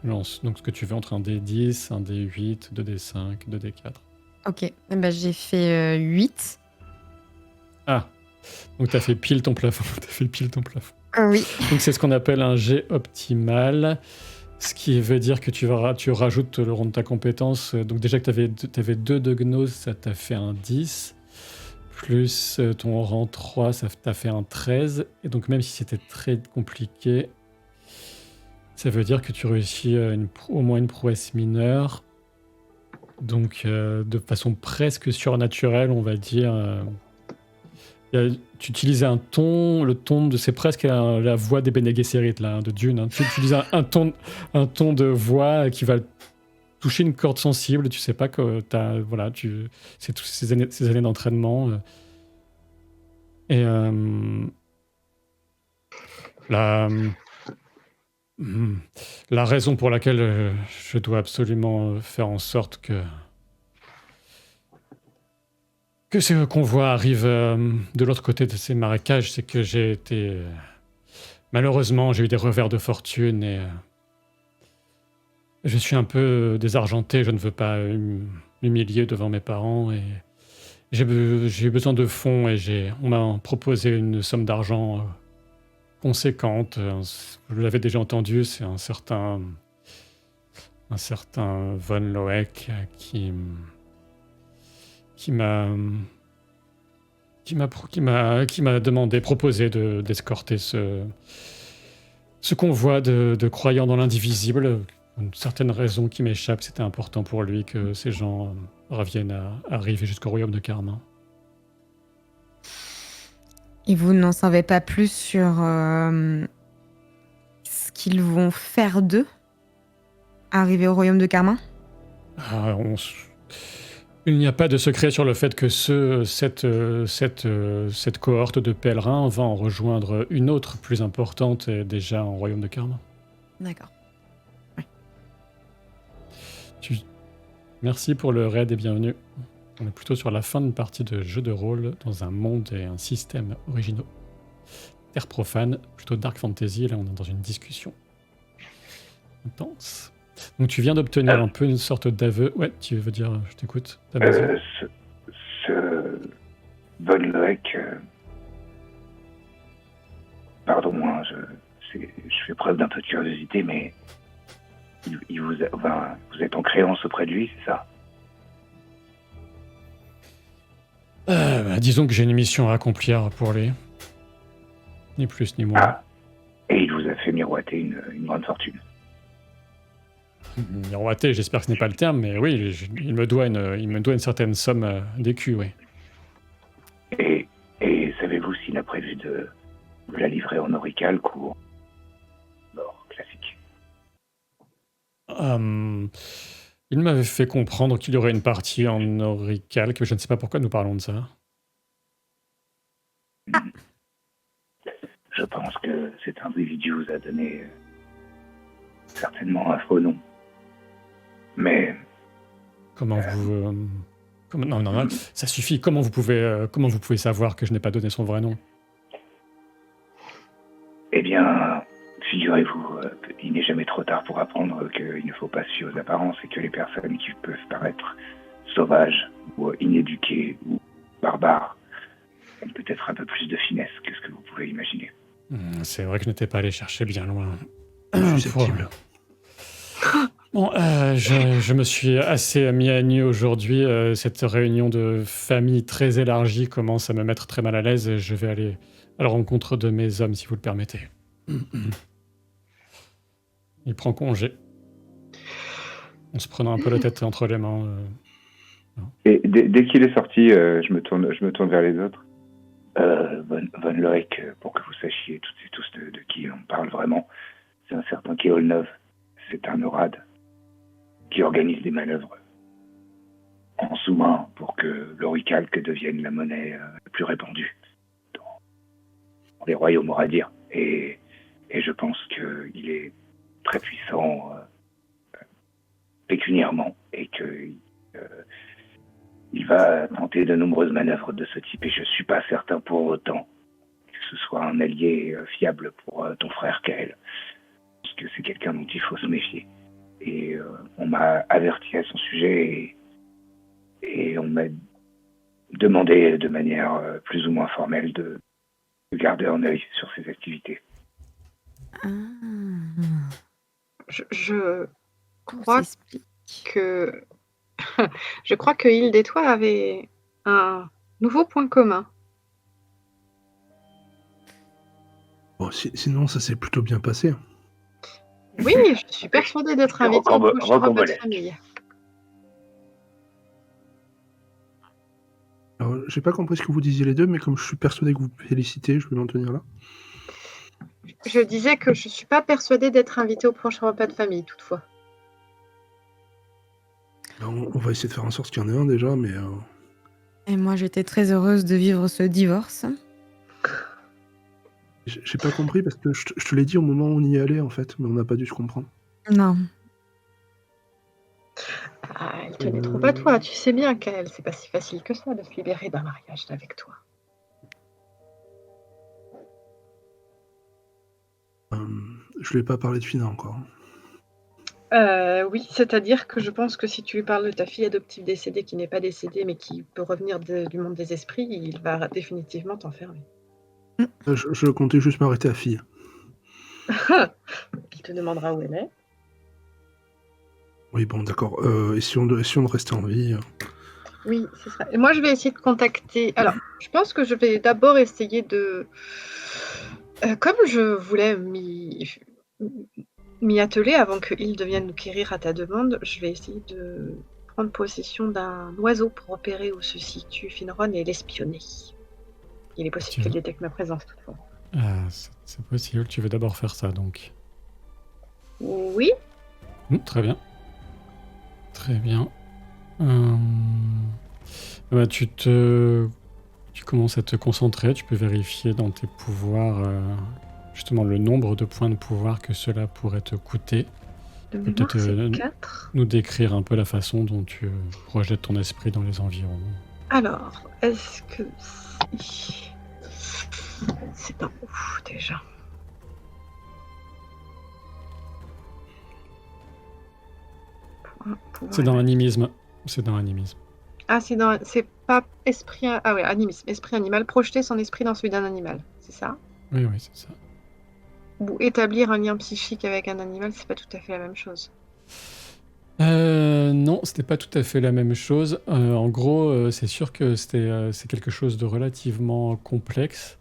lance. Donc ce que tu veux entre un D10, un D8, 2D5, 2D4. Ok, bah, j'ai fait 8. Ah, donc t'as fait pile ton plafond. Oui. Donc c'est ce qu'on appelle un jet optimal, ce qui veut dire que tu rajoutes le rang de ta compétence. Donc déjà que t'avais 2 de gnose, ça t'a fait un 10. Plus ton rang 3, ça t'a fait un 13. Et donc même si c'était très compliqué, ça veut dire que tu réussis au moins une prouesse mineure. Donc de façon presque surnaturelle, on va dire. Tu utilisais un ton, c'est presque la voix des Bene Gesserit, là, de Dune. Hein. Tu utilises un ton de voix qui va toucher une corde sensible. Tu sais pas que c'est toutes ces années d'entraînement. Et la raison pour laquelle je dois absolument faire en sorte que ce convoi arrive de l'autre côté de ces marécages, c'est que j'ai été... malheureusement, j'ai eu des revers de fortune et je suis un peu désargenté. Je ne veux pas m'humilier devant mes parents et j'ai eu besoin de fonds et on m'a proposé une somme d'argent conséquente. Je l'avais déjà entendu, c'est un certain Von Loeck qui m'a proposé d'escorter ce convoi de croyants dans l'indivisible. Une certaine raison qui m'échappe, c'était important pour lui que ces gens reviennent à arriver jusqu'au royaume de Carmin. Et vous n'en savez pas plus sur ce qu'ils vont faire d'eux, arriver au royaume de Carmin? Il n'y a pas de secret sur le fait que cette cohorte de pèlerins va en rejoindre une autre plus importante et déjà en royaume de Carmin. D'accord. Oui. Merci pour le raid et bienvenue. On est plutôt sur la fin d'une partie de jeu de rôle dans un monde et un système originaux. Terre profane, plutôt dark fantasy, là on est dans une discussion intense. Donc tu viens d'obtenir Ah. un peu une sorte d'aveu. Ouais, tu veux dire, je t'écoute. Vas-y. Ce Von Loeck, pardon, hein, je fais preuve d'un peu de curiosité, mais vous êtes en créance auprès de lui, c'est ça? Disons que j'ai une mission à accomplir pour lui. Ni plus ni moins. Ah, et il vous a fait miroiter une grande fortune. Miroiter, j'espère que ce n'est pas le terme, mais oui, il me doit une certaine somme d'écus, oui. Et savez-vous s'il a prévu de vous la livrer en auricalque ou en or classique? Il m'avait fait comprendre qu'il y aurait une partie en auricalque, mais je ne sais pas pourquoi nous parlons de ça. Je pense que cet individu vous a donné certainement un faux nom. Mais Comment vous... Non, ça suffit. Comment vous pouvez savoir que je n'ai pas donné son vrai nom? eh bien, figurez-vous, il n'est jamais trop tard pour apprendre qu'il ne faut pas se fier aux apparences et que les personnes qui peuvent paraître sauvages ou inéduquées ou barbares ont peut-être un peu plus de finesse que ce que vous pouvez imaginer. C'est vrai que je n'étais pas allé chercher bien loin. Susceptible. Bon, je me suis assez mis à nu aujourd'hui. Cette réunion de famille très élargie commence à me mettre très mal à l'aise et je vais aller à la rencontre de mes hommes, si vous le permettez. Il prend congé. En se prenant un peu la tête entre les mains. Et dès qu'il est sorti, je me tourne vers les autres. Von Loeck, pour que vous sachiez toutes et tous de qui on parle vraiment, c'est un certain Keolnov. C'est un Orad qui organise des manœuvres en sous-main pour que l'oricalque devienne la monnaie la plus répandue dans les royaumes oradiens. Et je pense qu'il est très puissant pécuniairement et qu'il va tenter de nombreuses manœuvres de ce type. Et je ne suis pas certain pour autant que ce soit un allié fiable pour ton frère Kael. Parce que c'est quelqu'un dont il faut se méfier. Et on m'a averti à son sujet et on m'a demandé de manière plus ou moins formelle de garder un œil sur ses activités. Je Tout crois s'explique. que je crois que Hilde et toi avaient un nouveau point commun. Bon, sinon, ça s'est plutôt bien passé. Oui, je suis persuadée d'être invitée au prochain repas de Rocambolesque. famille. Alors, j'ai pas compris ce que vous disiez les deux, mais comme je suis persuadé que vous me félicitez, je vais m'en tenir là. Je disais que je suis pas persuadée d'être invitée au prochain repas de famille, toutefois. Alors, on va essayer de faire en sorte qu'il y en ait un déjà, mais Et moi, j'étais très heureuse de vivre ce divorce. j'ai pas compris parce que je te l'ai dit au moment où on y allait en fait, mais on n'a pas dû se comprendre. Non. Ah, elle tenait trop à toi. Tu sais bien qu'elle, c'est pas si facile que ça de se libérer d'un mariage avec toi. Je lui ai pas parlé de Fina encore. Oui, c'est-à-dire que je pense que si tu lui parles de ta fille adoptive décédée qui n'est pas décédée mais qui peut revenir du monde des esprits, il va définitivement t'enfermer. Je comptais juste m'arrêter à fille. Il te demandera où elle est. Oui, bon, d'accord. Essayons de rester en vie. Oui, c'est ça. Et moi, je vais essayer de contacter. Alors, je pense que je vais d'abord essayer de. Comme je voulais m'y atteler avant que Il devienne nous quérir à ta demande, je vais essayer de prendre possession d'un oiseau pour repérer où se situe Finron et l'espionner. Il est possible qu'elle détecte ma présence toutefois. Ah, c'est possible. Tu veux d'abord faire ça, donc. Oui. Très bien. Très bien. Bah, tu commences à te concentrer. Tu peux vérifier dans tes pouvoirs justement le nombre de points de pouvoir que cela pourrait te coûter. De Tu peux mémoire, peut-être c'est 4. nous décrire un peu la façon dont tu projettes ton esprit dans les environs. Alors, est-ce que c'est pas ouf déjà. C'est dans animisme. C'est dans animisme. Ah, c'est pas esprit. Ah ouais, animisme. Esprit animal. Projeter son esprit dans celui d'un animal. C'est ça? Oui, c'est ça. Ou établir un lien psychique avec un animal, c'est pas tout à fait la même chose. Non, c'était pas tout à fait la même chose. En gros, c'est sûr que c'est quelque chose de relativement complexe.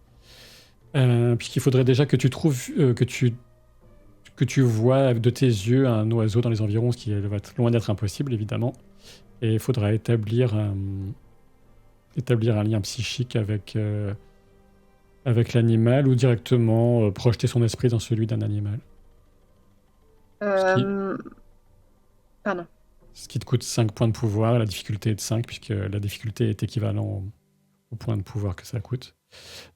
Puisqu'il faudrait déjà que tu trouves, que tu vois de tes yeux un oiseau dans les environs, ce qui va être loin d'être impossible, évidemment. Et il faudra établir un lien psychique avec l'animal ou directement projeter son esprit dans celui d'un animal. Pardon. Ce qui te coûte 5 points de pouvoir, et la difficulté est de 5, puisque la difficulté est équivalent au point de pouvoir que ça coûte.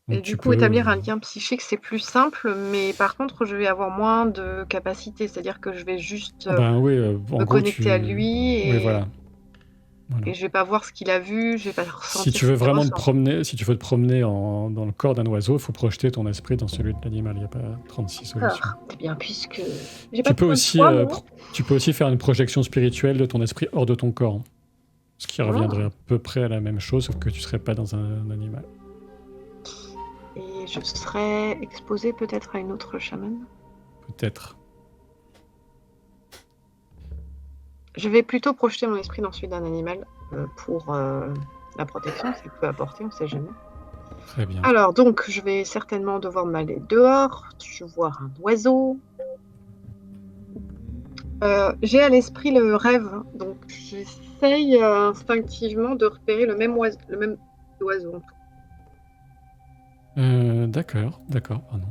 Donc Et du coup, établir un lien psychique, c'est plus simple, mais par contre, je vais avoir moins de capacité. C'est-à-dire que je vais juste me connecter à lui et... Oui, voilà. Et je vais pas voir ce qu'il a vu, je vais pas ressentir. Si tu veux vraiment te promener, dans le corps d'un oiseau, il faut projeter ton esprit dans celui de l'animal. Il n'y a pas 36 solutions. Eh bien, puisque Tu peux aussi faire une projection spirituelle de ton esprit hors de ton corps. Ce qui reviendrait à peu près à la même chose, sauf que tu ne serais pas dans un animal. Et je serais exposé peut-être à une autre chamane? Peut-être. Je vais plutôt projeter mon esprit dans celui d'un animal pour la protection, ça peut apporter, on ne sait jamais. Très bien. Alors, donc, je vais certainement devoir m'aller dehors, je vois un oiseau. J'ai à l'esprit le rêve, donc j'essaye instinctivement de repérer le même oiseau. D'accord, pardon.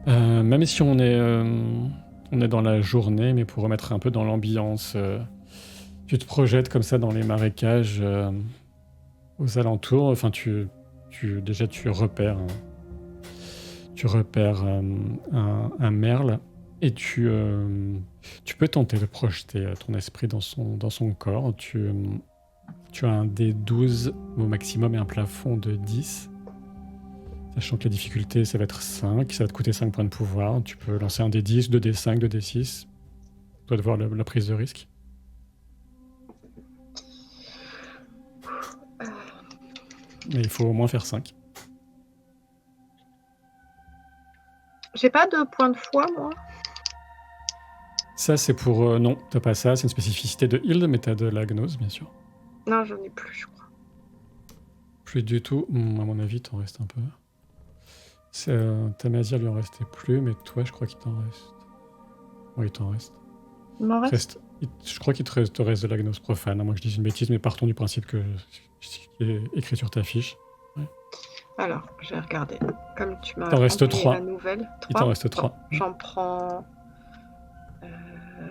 Même si on est dans la journée, mais pour remettre un peu dans l'ambiance, tu te projettes comme ça dans les marécages aux alentours. Enfin, tu repères un merle et tu peux tenter de projeter ton esprit dans son corps. Tu as un D12 au maximum et un plafond de 10. Sachant que la difficulté, ça va être 5, ça va te coûter 5 points de pouvoir. Tu peux lancer un D10, 2D5, 2D6. Tu dois devoir la prise de risque. Mais il faut au moins faire 5. J'ai pas de point de foi, moi. Ça, c'est pour... non, t'as pas ça. C'est une spécificité de Hild, mais t'as de la gnose, bien sûr. Non, j'en ai plus, je crois. Plus du tout. À mon avis, t'en restes un peu. Tamazir lui en restait plus, mais toi, je crois qu'il t'en reste. Oui, il t'en reste. Il m'en reste. Je crois qu'il te reste de la gnose profane, à moins que je dise une bêtise, mais partons du principe que ce qui est écrit sur ta fiche. Ouais. Alors, je vais regarder. Comme tu m'as envoyé la nouvelle. 3. Il t'en reste 3. J'en prends...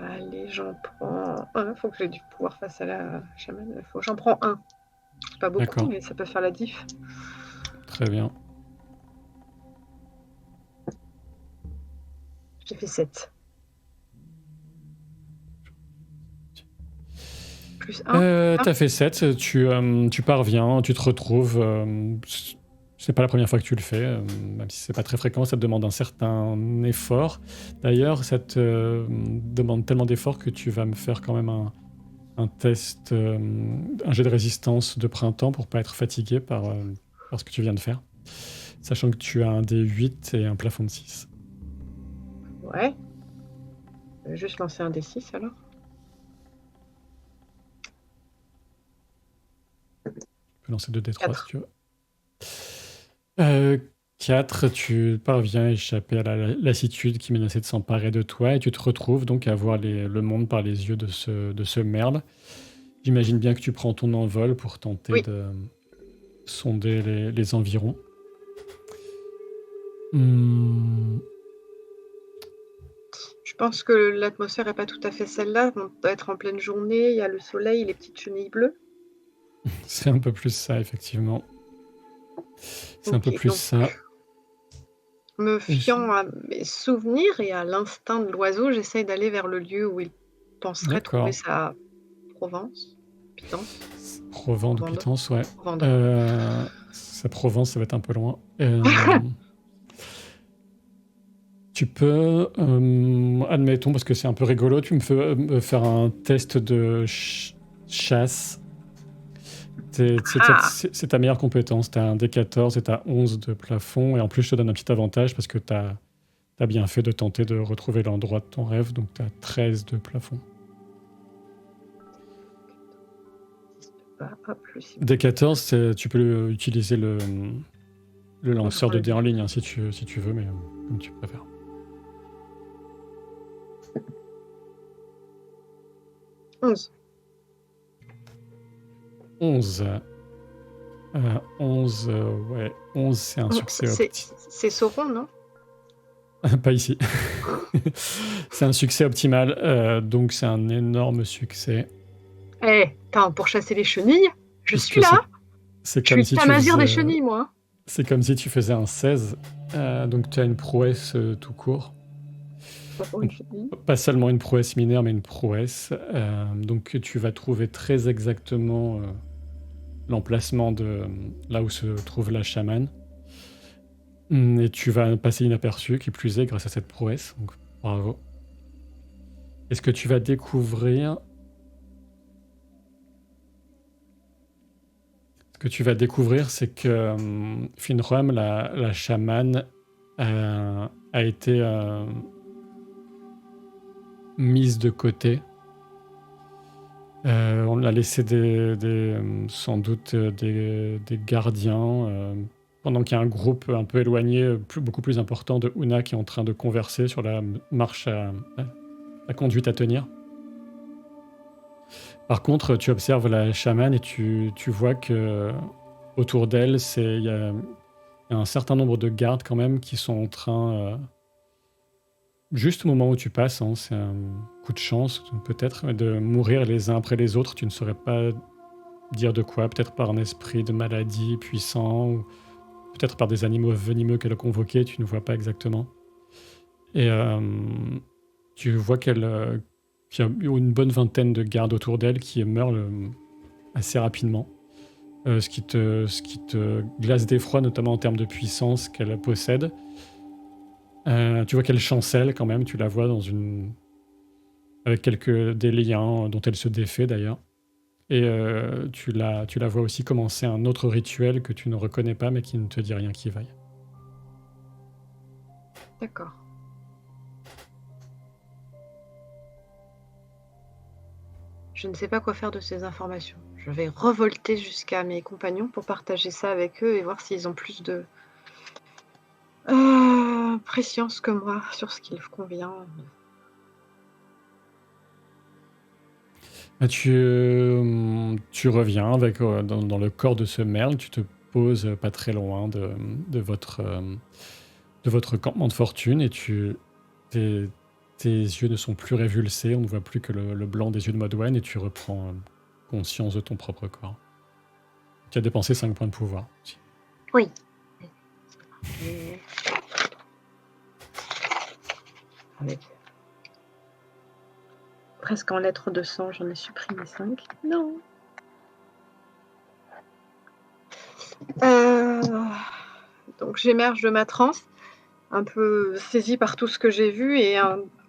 allez, j'en prends... Il faut que j'ai du pouvoir face à la chamane. J'en prends 1. C'est pas beaucoup, mais ça peut faire la diff. Très bien. J'ai fait 7. Plus 1. T'as fait 7, tu parviens, tu te retrouves. C'est pas la première fois que tu le fais, même si c'est pas très fréquent, ça te demande un certain effort. D'ailleurs, ça te demande tellement d'efforts que tu vas me faire quand même un test, un jet de résistance de printemps pour pas être fatigué par ce que tu viens de faire. Sachant que tu as un D8 et un plafond de 6. Ouais. Je vais juste lancer un D6 alors. Tu peux lancer 2 D3 4. Si tu veux. 4, tu parviens à échapper à la lassitude qui menaçait de s'emparer de toi et tu te retrouves donc à voir le monde par les yeux de ce merle. J'imagine bien que tu prends ton envol pour tenter de sonder les environs. Je pense que l'atmosphère n'est pas tout à fait celle-là. On doit être en pleine journée, il y a le soleil, les petites chenilles bleues. C'est un peu plus ça, effectivement. C'est un peu plus ça. Me fiant à mes souvenirs et à l'instinct de l'oiseau, j'essaie d'aller vers le lieu où il penserait trouver sa Provence. Pitance. Provence ou Pitance, ouais. Sa Provence, ça va être un peu loin. Tu peux, admettons, parce que c'est un peu rigolo, tu me fais me faire un test de chasse. Ah, C'est ta meilleure compétence. Tu as un D14 et tu as 11 de plafond. Et en plus, je te donne un petit avantage parce que tu as bien fait de tenter de retrouver l'endroit de ton rêve. Donc, tu as 13 de plafond. hop, le cible. D14, tu peux utiliser le lanceur de dés en ligne hein, si tu veux, mais comme tu préfères. 11. 11. 11, ouais. 11, c'est un succès optimal. C'est Sauron, non? Pas ici. C'est un succès optimal, donc c'est un énorme succès. Pour chasser les chenilles, je Puisque suis là. C'est Je comme suis si Tamazir des chenilles, moi. C'est comme si tu faisais un 16, donc tu as une prouesse tout court. Pas seulement une prouesse mineure, mais une prouesse. Donc tu vas trouver très exactement l'emplacement de là où se trouve la chamane. Et tu vas passer inaperçu, qui plus est, grâce à cette prouesse. Donc bravo. Et ce que tu vas découvrir... c'est que Finrom, la chamane, a été mise de côté. On a laissé sans doute des gardiens, pendant qu'il y a un groupe un peu éloigné, beaucoup plus important de Una qui est en train de converser sur la marche, la conduite à tenir. Par contre, tu observes la chamane et tu vois que autour d'elle, il y a un certain nombre de gardes quand même qui sont en train, juste au moment où tu passes, hein, c'est un coup de chance peut-être, mais de mourir les uns après les autres. Tu ne saurais pas dire de quoi, peut-être par un esprit de maladie puissant, ou peut-être par des animaux venimeux qu'elle a convoqués, tu ne vois pas exactement. Et tu vois qu'il y a une bonne vingtaine de gardes autour d'elle qui meurent assez rapidement. Ce qui te glace d'effroi, notamment en termes de puissance qu'elle possède. Tu vois qu'elle chancelle quand même, tu la vois avec des liens dont elle se défait d'ailleurs. Et tu la vois aussi commencer un autre rituel que tu ne reconnais pas mais qui ne te dit rien qui vaille. D'accord. Je ne sais pas quoi faire de ces informations. Je vais revolter jusqu'à mes compagnons pour partager ça avec eux et voir s'ils ont plus de préscience que moi sur ce qu'il convient. Tu reviens dans le corps de ce merle, tu te poses pas très loin de votre campement de fortune et tes yeux ne sont plus révulsés, on ne voit plus que le blanc des yeux de Modwen et tu reprends conscience de ton propre corps. Tu as dépensé 5 points de pouvoir aussi. Oui. Avec presque en lettres de sang, j'en ai supprimé 5. Non. Donc j'émerge de ma transe, un peu saisie par tout ce que j'ai vu et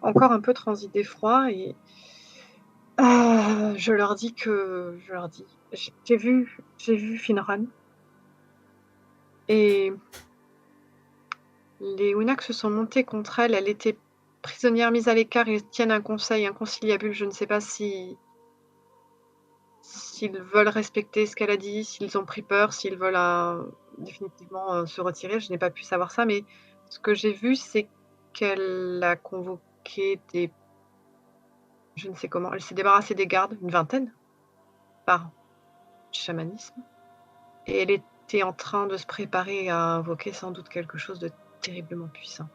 encore un peu transie d'effroi. Et je leur dis, j'ai vu Finron. Et les Unak se sont montés contre elle. Elle était prisonnière mise à l'écart. Ils tiennent un conseil inconciliable. Je ne sais pas s'ils veulent respecter ce qu'elle a dit, s'ils ont pris peur, s'ils veulent définitivement se retirer. Je n'ai pas pu savoir ça, mais ce que j'ai vu, c'est qu'elle a convoqué je ne sais comment, elle s'est débarrassée des gardes, une vingtaine, par chamanisme. Et elle était en train de se préparer à invoquer sans doute quelque chose de terriblement puissant.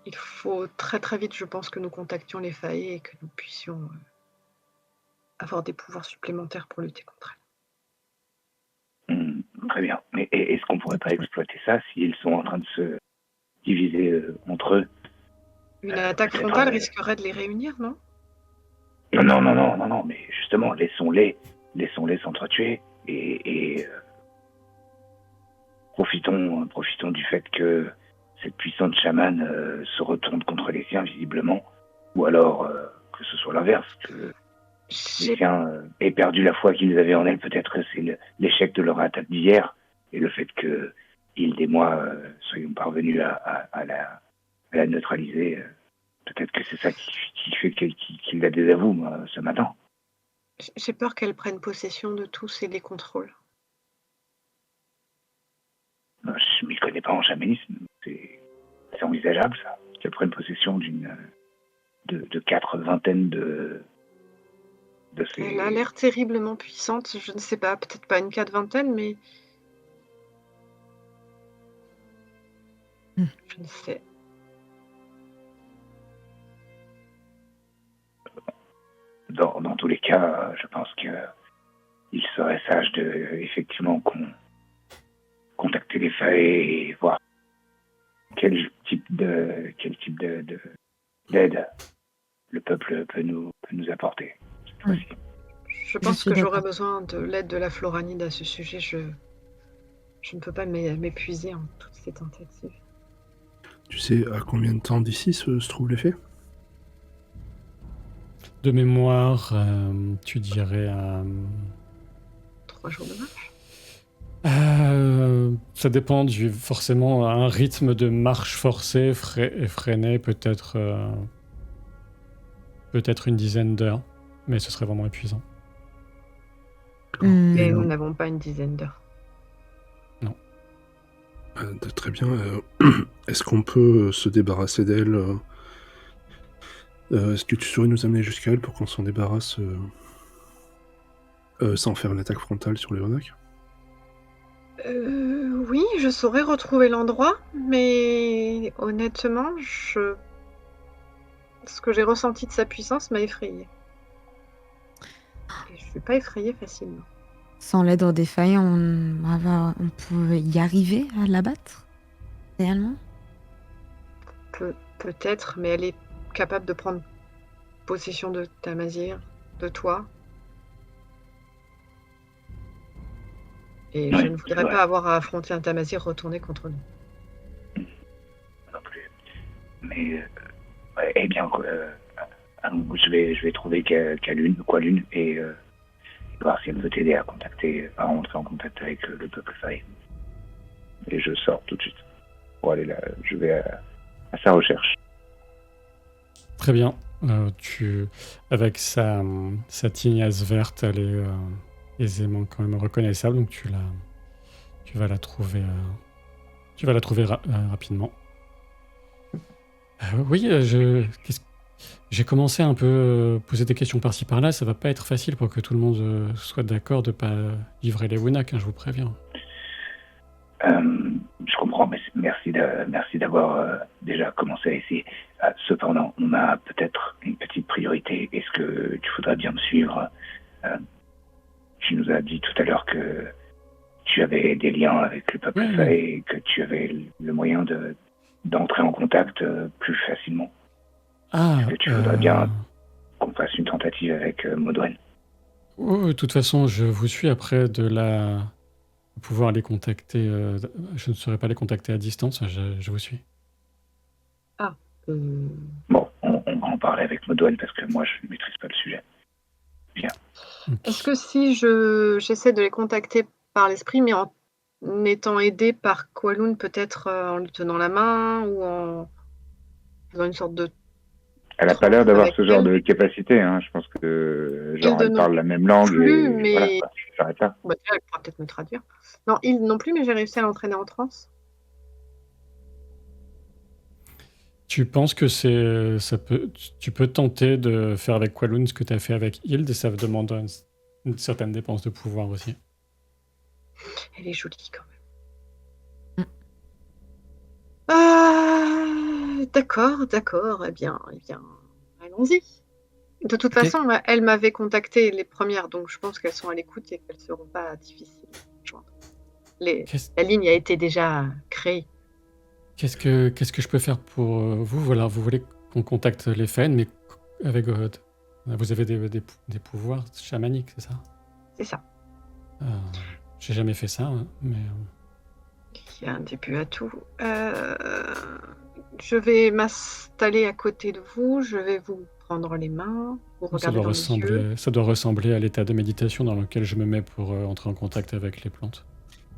Il faut très très vite, je pense, que nous contactions les Fae et que nous puissions avoir des pouvoirs supplémentaires pour lutter contre elle. Très bien. Mais est-ce qu'on pourrait pas exploiter ça s'ils sont en train de se diviser entre eux? Une attaque frontale risquerait de les réunir, non? Non, mais justement, laissons-les s'entretuer et profitons du fait que cette puissante chamane se retourne contre les siens, visiblement, ou alors que ce soit l'inverse, que les J'ai siens aient perdu la foi qu'ils avaient en elle. Peut-être que c'est l'échec de leur attaque d'hier et le fait que Hilde et moi soyons parvenus à la neutraliser. Peut-être que c'est ça qui fait qu'il la désavoue ce matin. j'ai peur qu'elle prenne possession de tous et les contrôle. Je m'y connais pas en chamanisme. C'est envisageable, ça, qu'elle prenne possession de 4 vingtaines de ces... Elle a l'air terriblement puissante, je ne sais pas, peut-être pas une 4/20, mais je ne sais. Dans tous les cas, je pense qu'il serait sage effectivement contacter les failles et voir quel type d'aide le peuple peut nous apporter cette fois-ci. Je pense suis que j'aurais d'accord. besoin de l'aide de la Floranide à ce sujet. Je ne peux pas m'épuiser en toutes ces tentatives. Tu sais à combien de temps d'ici se trouve l'effet? De mémoire, tu dirais... 3 jours de marche. Ça dépend forcément un rythme de marche forcée, effréné, peut-être une dizaine d'heures, mais ce serait vraiment épuisant. Et nous Hmm. n'avons pas une dizaine d'heures. Très bien. Est-ce qu'on peut se débarrasser d'elle Est-ce que tu saurais nous amener jusqu'à elle pour qu'on s'en débarrasse sans faire une attaque frontale sur les Onak? Oui, je saurais retrouver l'endroit, mais honnêtement, ce que j'ai ressenti de sa puissance m'a effrayée. Et je suis pas effrayée facilement. Sans l'aide des failles, on peut y arriver à l'abattre, réellement? Peut-être, mais elle est capable de prendre possession de Tamazir, de toi. Et Oui, je ne c'est voudrais vrai. pas avoir à affronter un Tamazir retourné contre nous. Non plus. Mais eh bien, je vais trouver Qualune et voir si elle veut t'aider à rentrer en contact avec le peuple faille. Et je sors tout de suite pour aller là. Je vais à sa recherche. Très bien. Avec sa tignasse verte, elle est aisément quand même reconnaissable, donc tu vas la trouver, rapidement. Oui, j'ai commencé un peu poser des questions par-ci par-là. Ça va pas être facile pour que tout le monde soit d'accord de pas livrer les Wunak, je vous préviens. Je comprends, mais merci d'avoir déjà commencé à essayer. Cependant, on a peut-être une petite priorité. Est-ce que tu voudrais bien me suivre? Tu nous as dit tout à l'heure que tu avais des liens avec le peuple faille et que tu avais le moyen d'entrer en contact plus facilement. Est-ce que tu voudrais bien qu'on fasse une tentative avec Modwen? De toute façon, je vous suis après de pouvoir les contacter. Je ne saurais pas les contacter à distance, je vous suis. Bon, on va en parler avec Modwen parce que moi, je ne maîtrise pas le sujet. Bien. Est-ce que si j'essaie de les contacter par l'esprit, mais en étant aidée par Qualune, peut-être en lui tenant la main ou en faisant une sorte de... Elle n'a pas l'air d'avoir avec ce genre elle. de capacité. Hein. Je pense que genre, Hilde elle non parle la même langue plus, et mais- voilà, quoi. J'arrête là. Bah, déjà, elle pourra peut-être me traduire. Non, il non plus, mais j'ai réussi à l'entraîner en transe. Tu penses que tu peux tenter de faire avec Qualun ce que tu as fait avec Hilde, et ça demande une certaine dépense de pouvoir aussi. Elle est jolie quand même. D'accord. Eh bien, allons-y. De toute Ok. façon, elle m'avait contacté les premières, donc je pense qu'elles sont à l'écoute et qu'elles ne seront pas difficiles à joindre. La ligne a été déjà créée. Qu'est-ce que je peux faire pour vous? Voilà, vous voulez qu'on contacte les Fen, mais avec vous avez des pouvoirs chamaniques, c'est ça? C'est ça. J'ai jamais fait ça, hein, mais qu'il y a un début à tout. Je vais m'installer à côté de vous, je vais vous prendre les mains, vous regarder dans les yeux. Ça doit ressembler à l'état de méditation dans lequel je me mets pour entrer en contact avec les plantes.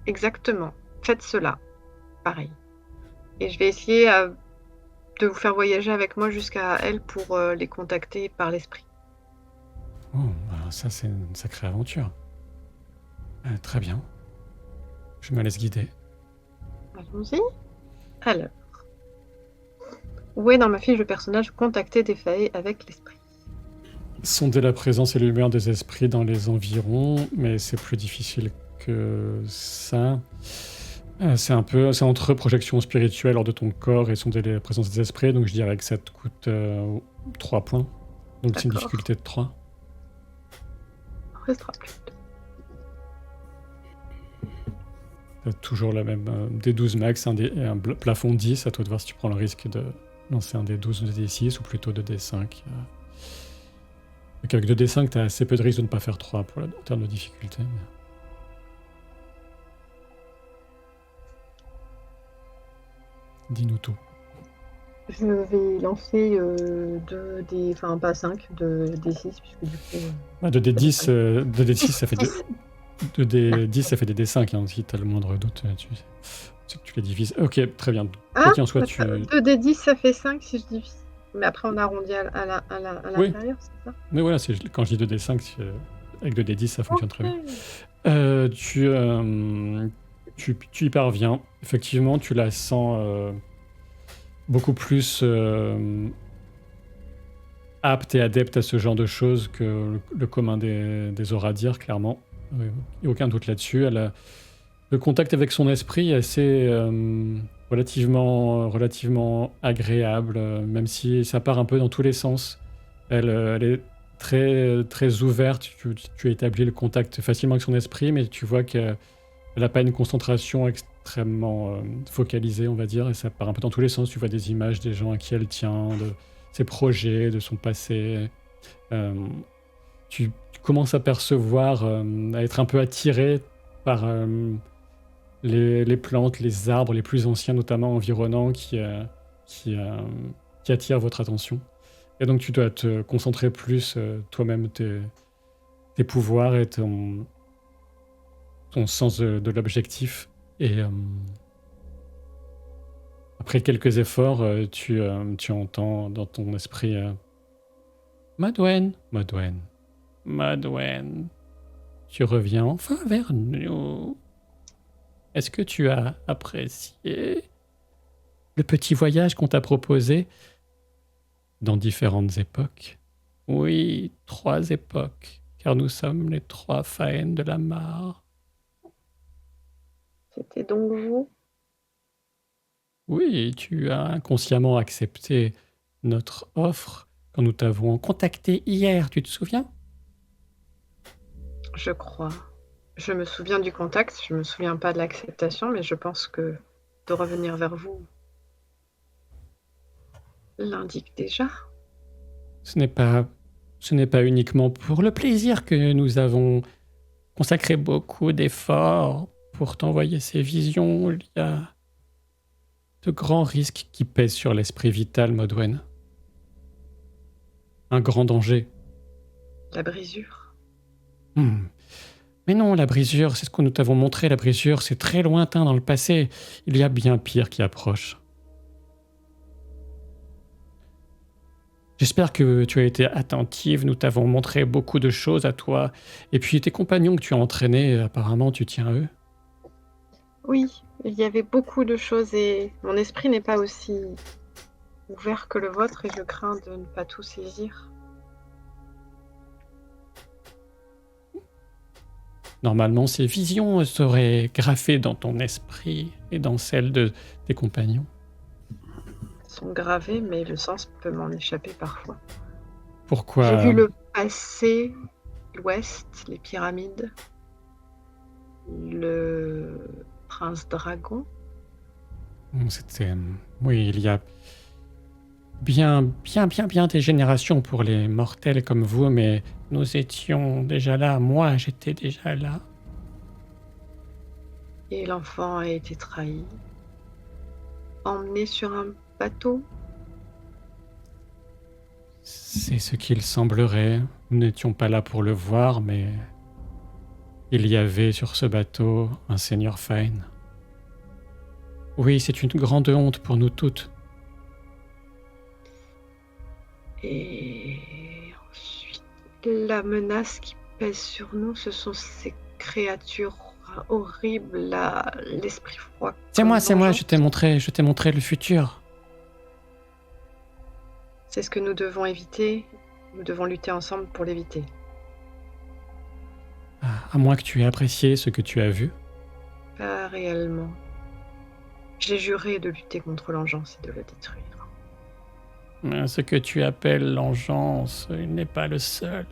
Exactement. Faites cela. Pareil. Et je vais essayer de vous faire voyager avec moi jusqu'à elles pour les contacter par l'esprit. Oh, bah, ça c'est une sacrée aventure. Très bien. Je me laisse guider. Allons-y. Alors. Où est dans ma fiche de personnage contacter des failles avec l'esprit? Sonder la présence et l'humeur des esprits dans les environs, mais c'est plus difficile que ça. C'est entre projection spirituelle hors de ton corps et sonder la présence des esprits, donc je dirais que ça te coûte 3 points. Donc c'est une D'accord. difficulté de 3. On restera plus. T'as toujours la même des 12 max et un plafond 10, à toi de voir si tu prends le risque de lancer un des 12 ou des 6 ou plutôt de D5. Donc avec 2D5, t'as assez peu de risque de ne pas faire 3 en termes de difficulté. Mais... Dis-nous tout. Je vais lancer 2 des... Enfin, pas 5, 2 des 6, puisque du coup... 2D6, ça fait 2D10, ça fait des D5, hein, si t'as le moindre doute, c'est que tu les divises. Ok, très bien. Quoi qu'il en soit, 2 des 10, ça fait 5 si je divise. Mais après, on arrondit à l'intérieur, c'est ça? Mais voilà, quand je dis 2D5, avec 2D10, ça fonctionne très bien. Tu y parviens. Effectivement, tu la sens beaucoup plus apte et adepte à ce genre de choses que le commun des Oradirs, clairement. Il n'y a aucun doute là-dessus. Le contact avec son esprit est assez relativement agréable, même si ça part un peu dans tous les sens. Elle est très, très ouverte. Tu établis le contact facilement avec son esprit, mais tu vois qu'elle n'a pas une concentration extrêmement focalisée, on va dire, et ça part un peu dans tous les sens. Tu vois des images des gens à qui elle tient, de ses projets, de son passé. Tu commences à percevoir, à être un peu attiré par les plantes, les arbres les plus anciens, notamment environnants, qui attirent votre attention. Et donc tu dois te concentrer plus toi-même tes pouvoirs et ton sens de l'objectif. Et après quelques efforts, tu entends dans ton esprit Madwen, tu reviens enfin vers nous. Est-ce que tu as apprécié le petit voyage qu'on t'a proposé dans différentes époques? Oui, 3 époques, car nous sommes les 3 Faen de la Mare. C'était donc vous? Oui, tu as inconsciemment accepté notre offre quand nous t'avons contacté hier, tu te souviens? Je crois. Je me souviens du contact, je me souviens pas de l'acceptation, mais je pense que de revenir vers vous l'indique déjà. Ce n'est pas uniquement pour le plaisir que nous avons consacré beaucoup d'efforts pour t'envoyer ces visions. Il y a de grands risques qui pèsent sur l'esprit vital, Modwen. Un grand danger. La brisure. Mais non, la brisure, c'est ce que nous t'avons montré. La brisure, c'est très lointain dans le passé. Il y a bien pire qui approche. J'espère que tu as été attentive. Nous t'avons montré beaucoup de choses à toi. Et puis tes compagnons que tu as entraînés, apparemment, tu tiens à eux. Oui, il y avait beaucoup de choses et mon esprit n'est pas aussi ouvert que le vôtre et je crains de ne pas tout saisir. Normalement, ces visions seraient graffées dans ton esprit et dans celle de tes compagnons. Elles sont gravées, mais le sens peut m'en échapper parfois. Pourquoi? J'ai vu le passé, l'ouest, les pyramides, le prince dragon. C'était... Oui, il y a bien des générations pour les mortels comme vous, mais nous étions déjà là. Moi, j'étais déjà là. Et l'enfant a été trahi, emmené sur un bateau. C'est ce qu'il semblerait. Nous n'étions pas là pour le voir, mais il y avait sur ce bateau un seigneur Fine. Oui, c'est une grande honte pour nous toutes. Et ensuite, la menace qui pèse sur nous, ce sont ces créatures horribles, l'esprit froid. C'est moi, vengeance. je t'ai montré le futur. C'est ce que nous devons éviter. Nous devons lutter ensemble pour l'éviter. À moins que tu aies apprécié ce que tu as vu. Pas réellement. J'ai juré de lutter contre l'engeance et de le détruire. Mais ce que tu appelles l'engeance, il n'est pas le seul.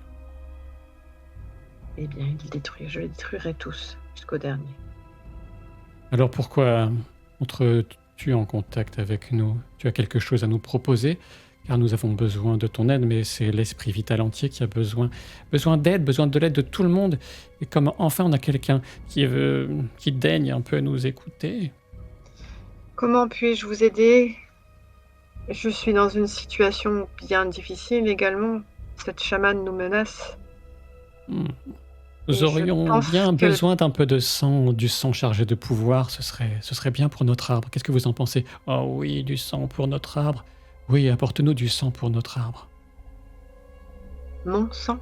Eh bien, je les détruirai tous, jusqu'au dernier. Alors pourquoi entres-tu en contact avec nous? Tu as quelque chose à nous proposer? Car nous avons besoin de ton aide, mais c'est l'esprit vital entier qui a besoin d'aide, besoin de l'aide de tout le monde. Et comme enfin on a quelqu'un qui daigne un peu nous écouter. Comment puis-je vous aider? Je suis dans une situation bien difficile également. Cette chamane nous menace. Nous aurions bien besoin d'un peu de sang, du sang chargé de pouvoir. Ce serait bien pour notre arbre. Qu'est-ce que vous en pensez? Oh oui, du sang pour notre arbre. Oui, apporte-nous du sang pour notre arbre. Mon sang?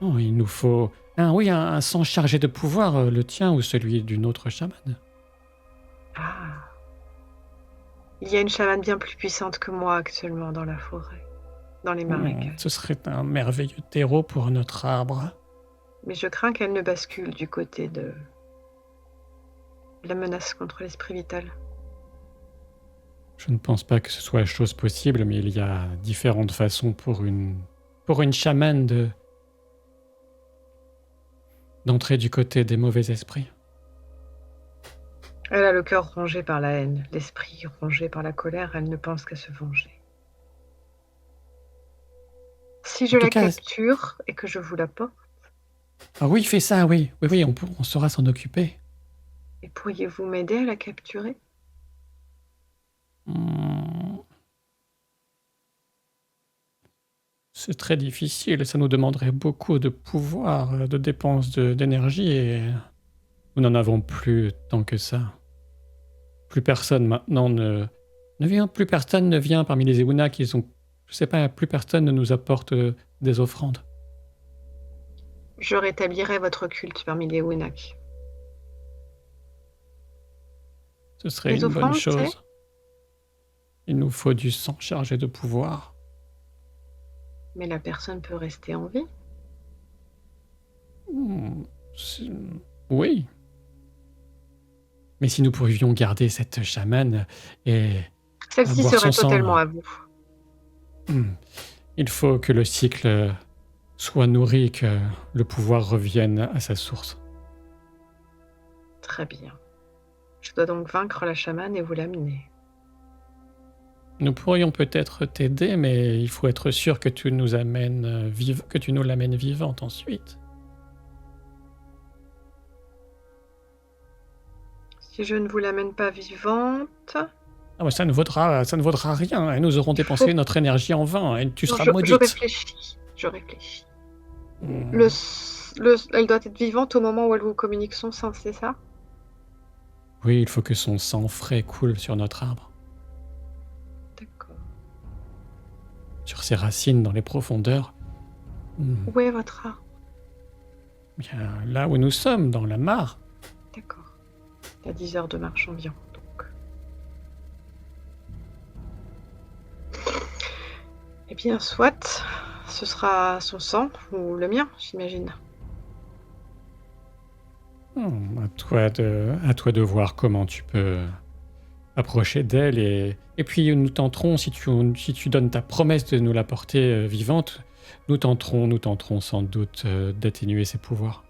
Oh, il nous faut... un sang chargé de pouvoir, le tien ou celui d'une autre chamane. Ah. Il y a une chamane bien plus puissante que moi actuellement dans la forêt, dans les marécages. Ce serait un merveilleux terreau pour notre arbre. Mais je crains qu'elle ne bascule du côté de la menace contre l'esprit vital. Je ne pense pas que ce soit chose possible, mais il y a différentes façons pour une chamane d'entrer du côté des mauvais esprits. Elle a le cœur rongé par la haine, l'esprit rongé par la colère, elle ne pense qu'à se venger. Si je la capture et que je vous la porte... Ah oui, fais ça, oui, on saura s'en occuper. Et pourriez-vous m'aider à la capturer? C'est très difficile, ça nous demanderait beaucoup de pouvoir, de dépenses d'énergie et nous n'en avons plus tant que ça. Plus personne maintenant ne vient, plus personne ne vient parmi les Euna qui sont, je sais pas, plus personne ne nous apporte des offrandes. Je rétablirai votre culte parmi les Unak. Ce serait une bonne chose. Il nous faut du sang chargé de pouvoir. Mais la personne peut rester en vie? Oui. Mais si nous pourrions garder cette chamane et... Celle-ci serait totalement à vous. Il faut que le cycle soit nourri, que le pouvoir revienne à sa source. Très bien. Je dois donc vaincre la chamane et vous l'amener. Nous pourrions peut-être t'aider, mais il faut être sûr que tu nous l'amènes vivante ensuite. Si je ne vous l'amène pas vivante... Ah bah ça ne vaudra rien, et nous aurons dépensé notre énergie en vain, et tu seras maudite. Je réfléchis. Elle doit être vivante au moment où elle vous communique son sang, c'est ça? Oui, il faut que son sang frais coule sur notre arbre. D'accord. Sur ses racines dans les profondeurs. Où est votre arbre? Bien, là où nous sommes, dans la mare. D'accord. Il y a 10 heures de marche environ, donc. Eh bien, soit, ce sera son sang ou le mien, j'imagine. À toi de voir comment tu peux approcher d'elle et puis nous tenterons, si tu donnes ta promesse de nous la porter vivante, nous tenterons sans doute d'atténuer ses pouvoirs.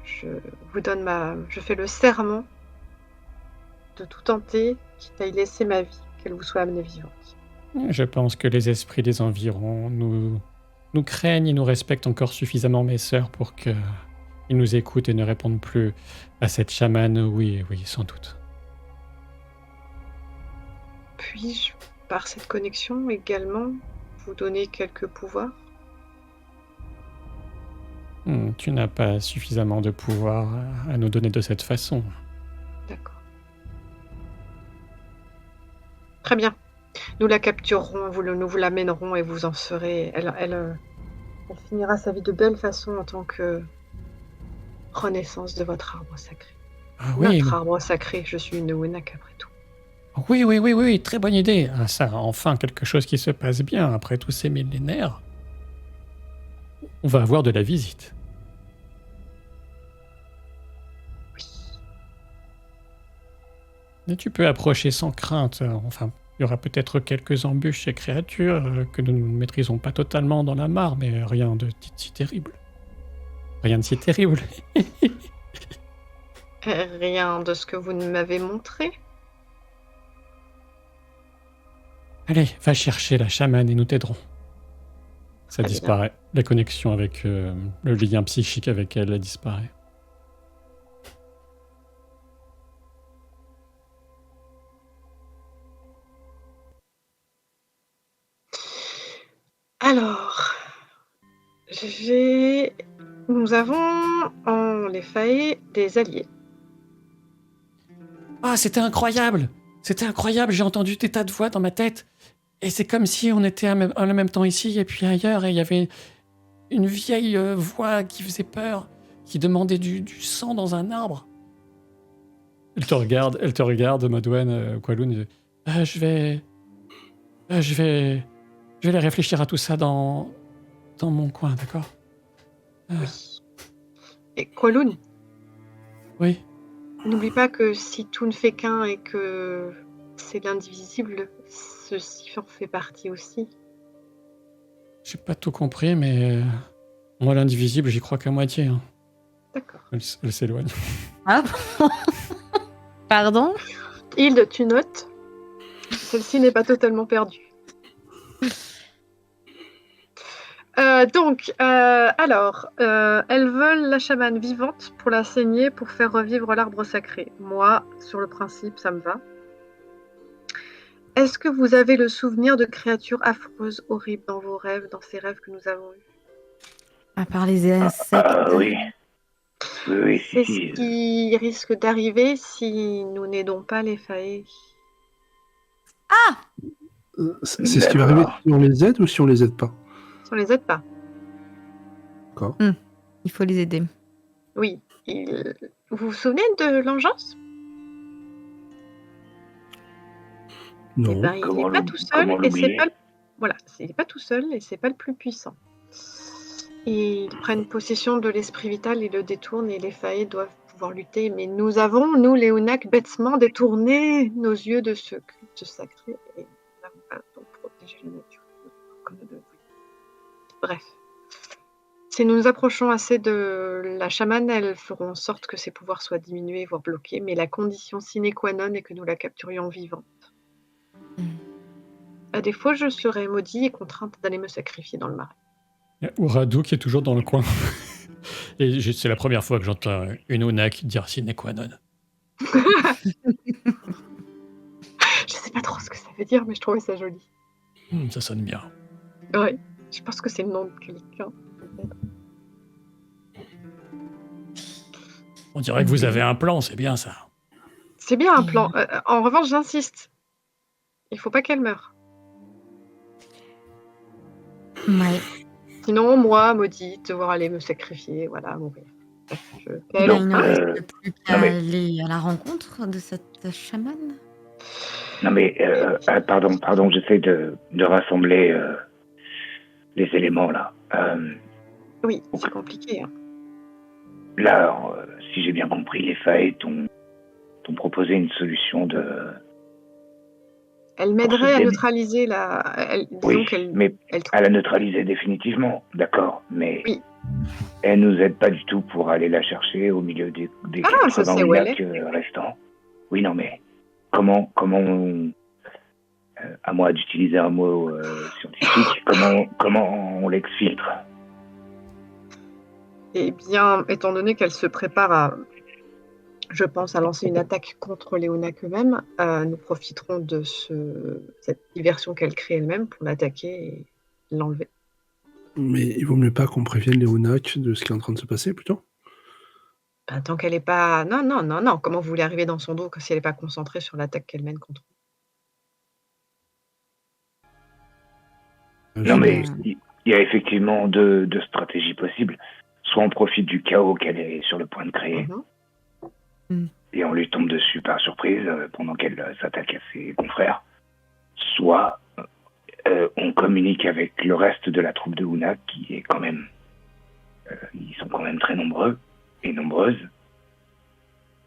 Je fais le serment de tout tenter, quitte à y laisser ma vie, qu'elle vous soit amenée vivante. Je pense que les esprits des environs nous craignent et nous respectent encore suffisamment, mes sœurs, pour que ils nous écoutent et ne répondent plus à cette chamane, oui, sans doute. Puis-je, par cette connexion également, vous donner quelques pouvoirs? Tu n'as pas suffisamment de pouvoir à nous donner de cette façon. D'accord. Très bien. Nous la capturerons, nous vous l'amènerons et vous en serez... Elle finira sa vie de belle façon en tant que renaissance de votre arbre sacré. Ah oui, Notre arbre sacré, je suis une Wenak après tout. oui, très bonne idée. Ah, ça, enfin, quelque chose qui se passe bien après tous ces millénaires. On va avoir de la visite. Oui. Mais tu peux approcher sans crainte. Enfin, il y aura peut-être quelques embûches et créatures que nous ne maîtrisons pas totalement dans la mare, mais rien de si terrible. Rien de si terrible. Rien de ce que vous ne m'avez montré. Allez, va chercher la chamane et nous t'aiderons. Ça Très bien. disparaît. La connexion avec le lien psychique avec elle disparaît. Alors, nous avons en les Fae des alliés. Ah, c'était incroyable! C'était incroyable, j'ai entendu des tas de voix dans ma tête. Et c'est comme si on était en même temps ici et puis ailleurs, et il y avait une vieille voix qui faisait peur, qui demandait du sang dans un arbre. Elle te regarde, Modwen, Kowloon. Je vais aller réfléchir à tout ça dans mon coin, d'accord? Oui. Et Kowloon, Oui. n'oublie pas que si tout ne fait qu'un et que c'est l'indivisible, ceci en fait partie aussi. J'ai pas tout compris, mais moi, l'indivisible, j'y crois qu'à moitié. Hein. D'accord. Elle s'éloigne. Ah bon. Pardon? Hilde, tu notes. Celle-ci n'est pas totalement perdue. Alors, elles veulent la chamane vivante pour la saigner, pour faire revivre l'arbre sacré. Moi, sur le principe, ça me va. Est-ce que vous avez le souvenir de créatures affreuses, horribles dans vos rêves, dans ces rêves que nous avons eus? À part les insectes. Oui. Oui, C'est si. ce qui risque d'arriver si nous n'aidons pas les Fae. C'est ce qui va arriver si on les aide ou si on les aide pas? Si on les aide pas. D'accord. Il faut les aider. Oui. Vous vous souvenez de l'engeance? Non. Eh ben, il Comment n'est pas tout seul comment et c'est l'oublier? pas voilà, il n'est pas tout seul et c'est pas le plus puissant. Ils prennent possession de l'esprit vital et le détournent et les Fae doivent pouvoir lutter. Mais nous avons, nous les Unak, bêtement détourné nos yeux de ce culte sacré et nous n'avons pas donc protégé la nature comme nous devrions. Bref. Si nous nous approchons assez de la chamane, elles feront en sorte que ses pouvoirs soient diminués, voire bloqués, mais la condition sine qua non est que nous la capturions vivante. À défaut, je serai maudite et contrainte d'aller me sacrifier dans le marais. Il y a Uradu qui est toujours dans le coin. Et c'est la première fois que j'entends une Unak dire sine qua non. Je sais pas trop ce que ça veut dire, mais je trouvais ça joli. Ça sonne bien. Ouais, je pense que c'est le nom de quelqu'un. On dirait que vous avez un plan, c'est bien ça. C'est bien un plan. En revanche, j'insiste. Il faut pas qu'elle meure. Ouais. Sinon, moi, maudite, devoir aller me sacrifier, voilà, mourir. Il Donc, n'en reste plus qu'à non, mais- aller à la rencontre de cette chamane. Non mais, pardon, j'essaie de rassembler les éléments là. Oui, c'est compliqué. Hein. Là, si j'ai bien compris, les Fae t'ont proposé une solution de... Elle m'aiderait à dé- neutraliser la... Oui, disons qu'elle... mais elle... à la neutraliser définitivement, d'accord, mais Oui. elle nous aide pas du tout pour aller la chercher au milieu des Ah, je 80 sais où elle Unak restants. Oui, non mais, comment à moi d'utiliser un mot scientifique, comment on l'exfiltre? Eh bien, étant donné qu'elle se prépare à, je pense, à lancer une attaque contre les Onak eux-mêmes, nous profiterons de cette diversion qu'elle crée elle-même pour l'attaquer et l'enlever. Mais il vaut mieux pas qu'on prévienne les Onak de ce qui est en train de se passer, plutôt. Tant qu'elle n'est pas... Non, non, non, non. Comment vous voulez arriver dans son dos si elle n'est pas concentrée sur l'attaque qu'elle mène contre Non, mais Euh, il y a effectivement deux stratégies possibles. Soit on profite du chaos qu'elle est sur le point de créer, et on lui tombe dessus par surprise pendant qu'elle s'attaque à ses confrères. Soit on communique avec le reste de la troupe de Huna, qui est quand même... ils sont quand même très nombreux et nombreuses.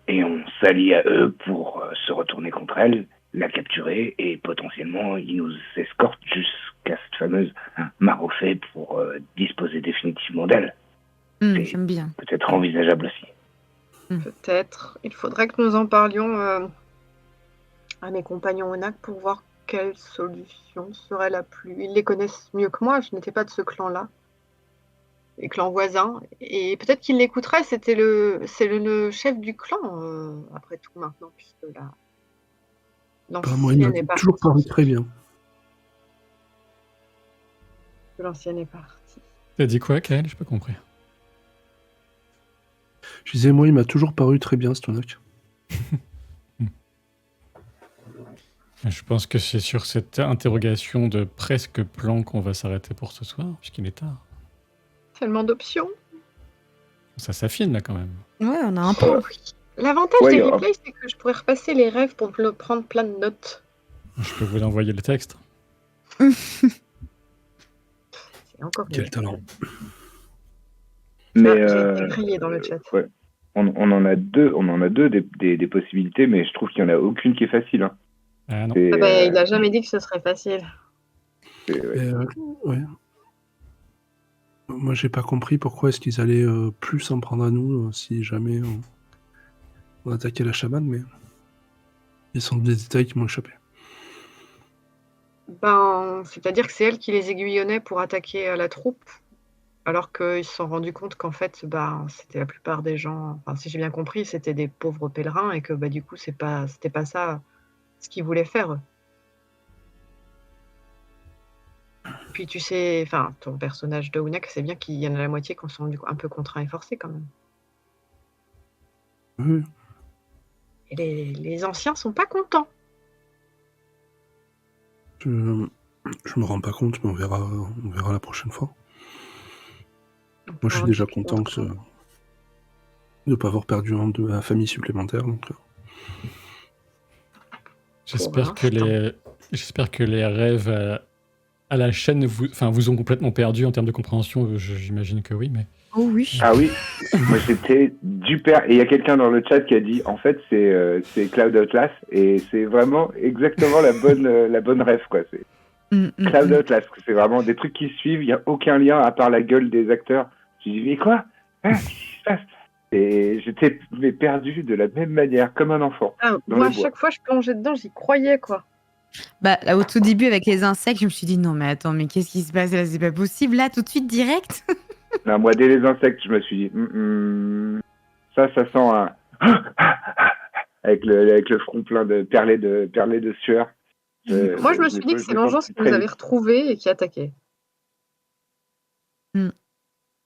Et on s'allie à eux pour se retourner contre elle, la capturer, et potentiellement ils nous escortent jusqu'à cette fameuse Marofé pour disposer définitivement d'elle. C'est J'aime bien. peut-être envisageable aussi. Peut-être. Il faudrait que nous en parlions à mes compagnons Onak pour voir quelle solution serait la plus... Ils les connaissent mieux que moi, je n'étais pas de ce clan-là. Les clans voisins. Et peut-être qu'ils l'écouteraient, c'est le chef du clan, après tout, maintenant, puisque là... Moi, il m'a toujours paru très bien. L'ancienne est partie. T'as dit quoi, Kael? J'ai pas compris. Je disais, moi, il m'a toujours paru très bien, cet Onak. Je pense que c'est sur cette interrogation de presque plan qu'on va s'arrêter pour ce soir, puisqu'il est tard. Tellement d'options. Ça s'affine là quand même. Ouais, on a un plan. L'avantage Ouais, des il y aura- replays, c'est que je pourrais repasser les rêves pour prendre plein de notes. Je peux vous envoyer le texte. C'est encore Quel mieux. talent. Mais J'ai été grillée dans le chat. ouais. On en a deux des possibilités, mais je trouve qu'il n'y en a aucune qui est facile. Hein. Ah non. C'est, Il n'a jamais dit que ce serait facile. ouais. Ouais. Moi, j'ai pas compris pourquoi est-ce qu'ils allaient plus s'en prendre à nous si jamais on attaquait la chamane, mais ils sont des détails qui m'ont échappé. C'est-à-dire que c'est elle qui les aiguillonnait pour attaquer la troupe, alors qu'ils se sont rendus compte qu'en fait, c'était la plupart des gens, enfin, si j'ai bien compris, c'était des pauvres pèlerins et que du coup, c'était pas ça ce qu'ils voulaient faire. Eux. Puis tu sais, enfin, ton personnage de Unak, c'est bien qu'il y en a la moitié qui sont un peu contraints et forcés quand même. Oui. Et les anciens sont pas contents. Je me rends pas compte, mais on verra la prochaine fois. Moi, je suis déjà content de ne pas avoir perdu de ma famille supplémentaire. Donc, J'espère que les rêves à la chaîne vous ont complètement perdu en termes de compréhension. J'imagine que oui, mais... Oh oui. Ah oui, moi j'étais du père. Et il y a quelqu'un dans le chat qui a dit, en fait, c'est Cloud Atlas, et c'est vraiment exactement la bonne rêve, quoi. C'est Cloud Atlas, c'est vraiment des trucs qui suivent, il n'y a aucun lien à part la gueule des acteurs. Je dis, mais quoi? Qu'est-ce qui se passe? Et j'étais perdu de la même manière, comme un enfant. Moi, à chaque fois, je plongeais dedans, j'y croyais, quoi. Là, au tout début, avec les insectes, je me suis dit, non, mais attends, mais qu'est-ce qui se passe là? C'est pas possible, là, tout de suite, direct. Non, moi, dès les insectes, je me suis dit, ça sent un... avec le front plein de perlés de sueur. Moi, je me suis dit que c'est l'engeance qui nous avait retrouvés et qui attaquait.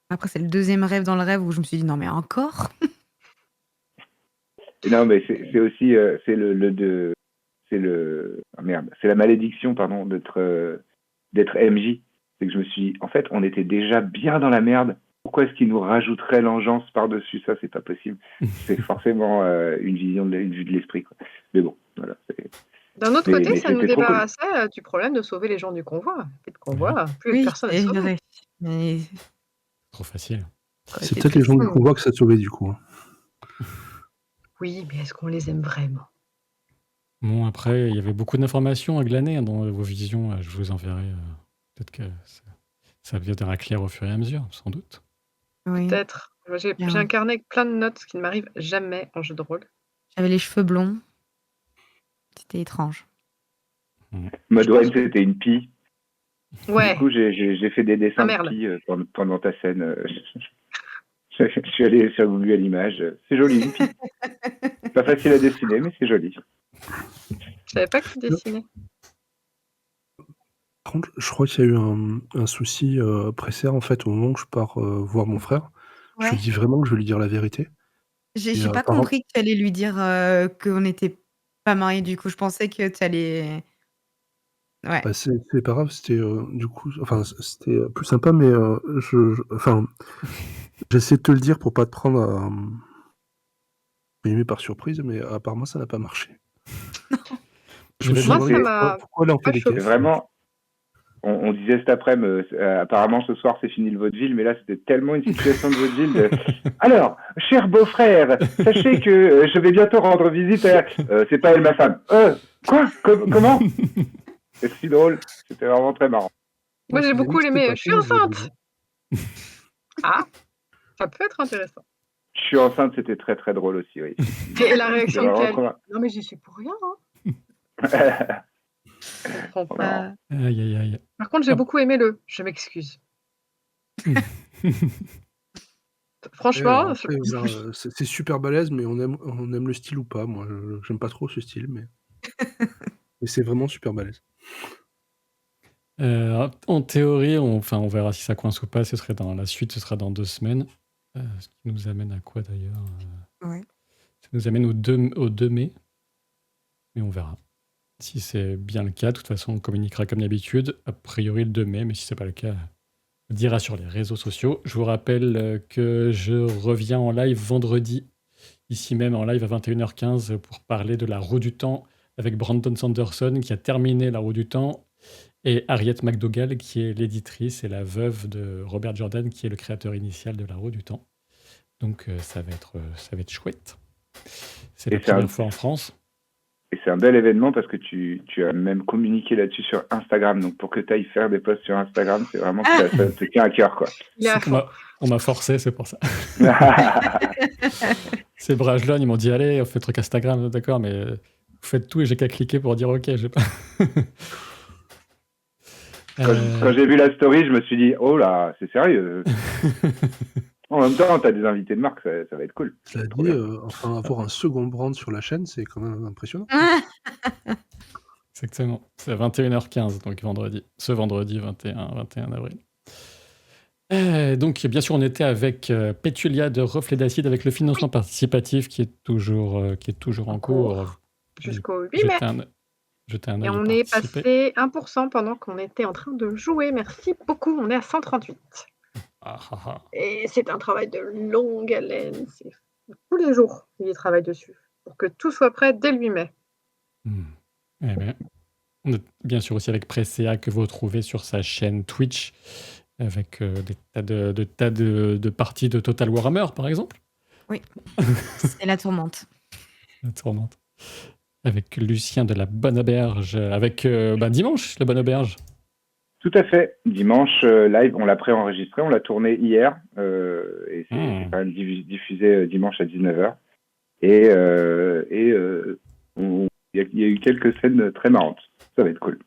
Après, c'est le deuxième rêve dans le rêve où je me suis dit, non, mais encore? Non, mais c'est aussi... c'est la malédiction, pardon, d'être MJ. C'est que je me suis dit, en fait, on était déjà bien dans la merde. Pourquoi est-ce qu'ils nous rajouteraient l'engeance par-dessus ça? C'est pas possible. C'est forcément une vue de l'esprit, quoi. Mais bon, voilà. D'un autre côté, ça nous débarrassait du problème de sauver les gens du convoi. Plus de convoi, plus personne à sauver. Mais... Trop facile. C'est peut-être les gens du convoi que ça a sauvé, du coup. Oui, mais est-ce qu'on les aime vraiment? Bon, après, il y avait beaucoup d'informations à glaner dans vos visions. Je vous enverrai. Peut-être que ça viendra clair au fur et à mesure, sans doute. Oui. Peut-être. J'ai un carnet avec plein de notes, ce qui ne m'arrive jamais en jeu de rôle. J'avais les cheveux blonds. C'était étrange. Modwen, c'était une pie. Ouais. Du coup, j'ai fait des dessins de pie pendant ta scène. Je suis allé sur Google Images. C'est joli, une pie. Pas facile à dessiner, mais c'est joli. Je savais pas que tu dessinais. Par contre, je crois qu'il y a eu un souci Presser en fait au moment où je pars voir mon frère. Je Ouais. lui dis vraiment que je vais lui dire la vérité. J'ai Et pas apparemment, compris que tu allais lui dire qu'on n'était pas mariés du coup. Je pensais que tu allais. Ouais. bah, c'est pas grave, c'était du coup, enfin, c'était plus sympa, mais enfin, j'essaie de te le dire pour pas te prendre par surprise, mais apparemment ça n'a pas marché. Je me J'avais suis bien- Moi, demandé ça m'a pourquoi elle en fait pas des choqué. caisses. Vraiment, on disait cet après-midi, apparemment ce soir c'est fini le vaudeville, mais là c'était tellement une situation de vaudeville. Alors, cher beau-frère, sachez que je vais bientôt rendre visite à... c'est pas elle ma femme. Quoi Comment? C'est si drôle, c'était vraiment très marrant. Moi, j'ai Je lui ai beaucoup dit que c'était aimé. pas Je suis fait, je lui ai enceinte. Ah, ça peut être intéressant. Je suis enceinte, c'était très très drôle aussi, oui. Et la réaction de vraiment Cal. trop marrant. Non, mais j'y suis pour rien. Hein. Je comprends pas. Aïe, aïe, aïe. Par contre, j'ai Ah. beaucoup aimé le. Je m'excuse. Franchement, Après, voilà, c'est super balèze, mais on aime le style ou pas. Moi, j'aime pas trop ce style, mais c'est vraiment super balèze. En théorie, on verra si ça coince ou pas. Ce serait dans la suite, ce sera dans 2 semaines. Ce qui nous amène à quoi d'ailleurs Ouais. Ça nous amène au 2 mai. Mais on verra. Si c'est bien le cas, de toute façon, on communiquera comme d'habitude. A priori le 2 mai, mais si c'est pas le cas, on dira sur les réseaux sociaux. Je vous rappelle que je reviens en live vendredi, ici même en live à 21h15 pour parler de La Roue du Temps avec Brandon Sanderson qui a terminé La Roue du Temps et Harriet McDougall qui est l'éditrice et la veuve de Robert Jordan qui est le créateur initial de La Roue du Temps. Donc ça va être chouette. C'est Et la c'est un- première fois en France. Et c'est un bel événement parce que tu as même communiqué là-dessus sur Instagram. Donc pour que tu ailles faire des posts sur Instagram, c'est vraiment ça te tient à cœur, quoi. il est à fond. On m'a forcé, c'est pour ça. Ces Brajlon, ils m'ont dit allez, on fait truc Instagram, d'accord, mais vous faites tout et j'ai qu'à cliquer pour dire ok, j'ai pas. Quand j'ai vu la story, je me suis dit oh là, c'est sérieux. En même temps, t'as des invités de marque, ça va être cool. Cela Trop dit, bien. enfin, avoir un second brand sur la chaîne, c'est quand même impressionnant. Exactement. C'est à 21h15, donc vendredi. Ce vendredi 21 avril. Donc, bien sûr, on était avec Pétulia de Reflet d'Acide avec le financement participatif qui est toujours en cours. Jusqu'au 8 mai. Jetez un Et œil on et est participez. passé 1% pendant qu'on était en train de jouer. Merci beaucoup. On est à 138. Et c'est un travail de longue haleine. C'est tous les jours qu'il y travaille dessus pour que tout soit prêt dès le 8 mai. Eh bien, on est bien sûr aussi avec Presséa que vous retrouvez sur sa chaîne Twitch avec des tas de parties de Total Warhammer, par exemple. Oui, c'est la tourmente. La tourmente. Avec Lucien de la Bonne Auberge, avec dimanche, la Bonne Auberge. Tout à fait. Dimanche, live, on l'a pré-enregistré, on l'a tourné hier, et c'est quand même diffusé dimanche à 19h. Et il y a eu quelques scènes très marrantes. Ça va être cool.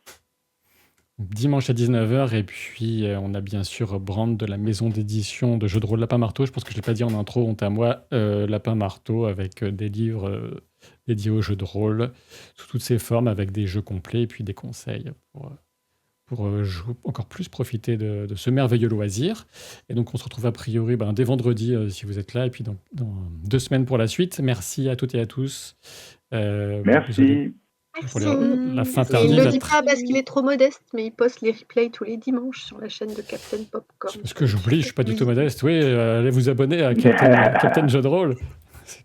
Dimanche à 19h, et puis on a bien sûr Brand de la maison d'édition de jeux de rôle Lapin Marteau. Je pense que je ne l'ai pas dit en intro, honte à moi. Lapin Marteau avec des livres dédiés aux jeux de rôle sous toutes ses formes, avec des jeux complets et puis des conseils pour encore plus profiter de ce merveilleux loisir. Et donc on se retrouve a priori dès vendredi si vous êtes là, et puis dans 2 semaines pour la suite. Merci à toutes et à tous. Merci. Pour la fin Il tardive. ne le dit pas parce qu'il est trop modeste, mais il poste les replays tous les dimanches sur la chaîne de Captain Popcorn. Parce que j'oublie, je suis pas du tout modeste. Oui, allez vous abonner à Captain Jeu de rôle.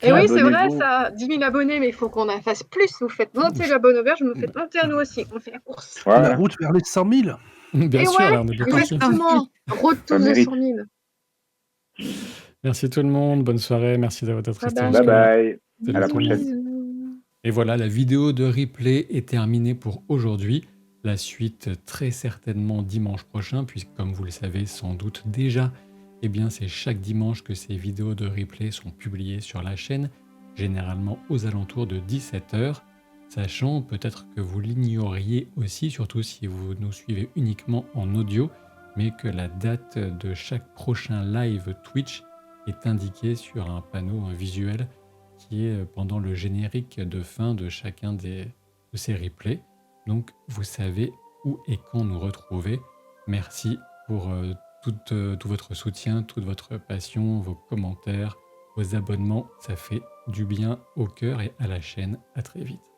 Et oui, c'est vrai, ça. 10 000 abonnés, mais il faut qu'on en fasse plus. Vous faites monter la Bonne Auberge, vous nous faites monter à nous aussi. On fait la course. Voilà. La route vers les 100 000. Bien Et sûr, ouais, là, on est bien parti. exactement. Road to the 100 000. Merci tout le monde, bonne soirée, merci d'avoir été resté. Bye bye. Salut À la tout le monde. prochaine. Et voilà, la vidéo de replay est terminée pour aujourd'hui. La suite très certainement dimanche prochain, puisque comme vous le savez sans doute déjà, c'est chaque dimanche que ces vidéos de replay sont publiées sur la chaîne, généralement aux alentours de 17h, sachant peut-être que vous l'ignoriez aussi, surtout si vous nous suivez uniquement en audio, mais que la date de chaque prochain live Twitch est indiqué sur un panneau visuel qui est pendant le générique de fin de chacun de ces replays. Donc vous savez où et quand nous retrouver. Merci pour tout votre soutien, toute votre passion, vos commentaires, vos abonnements. Ça fait du bien au cœur et à la chaîne. À très vite.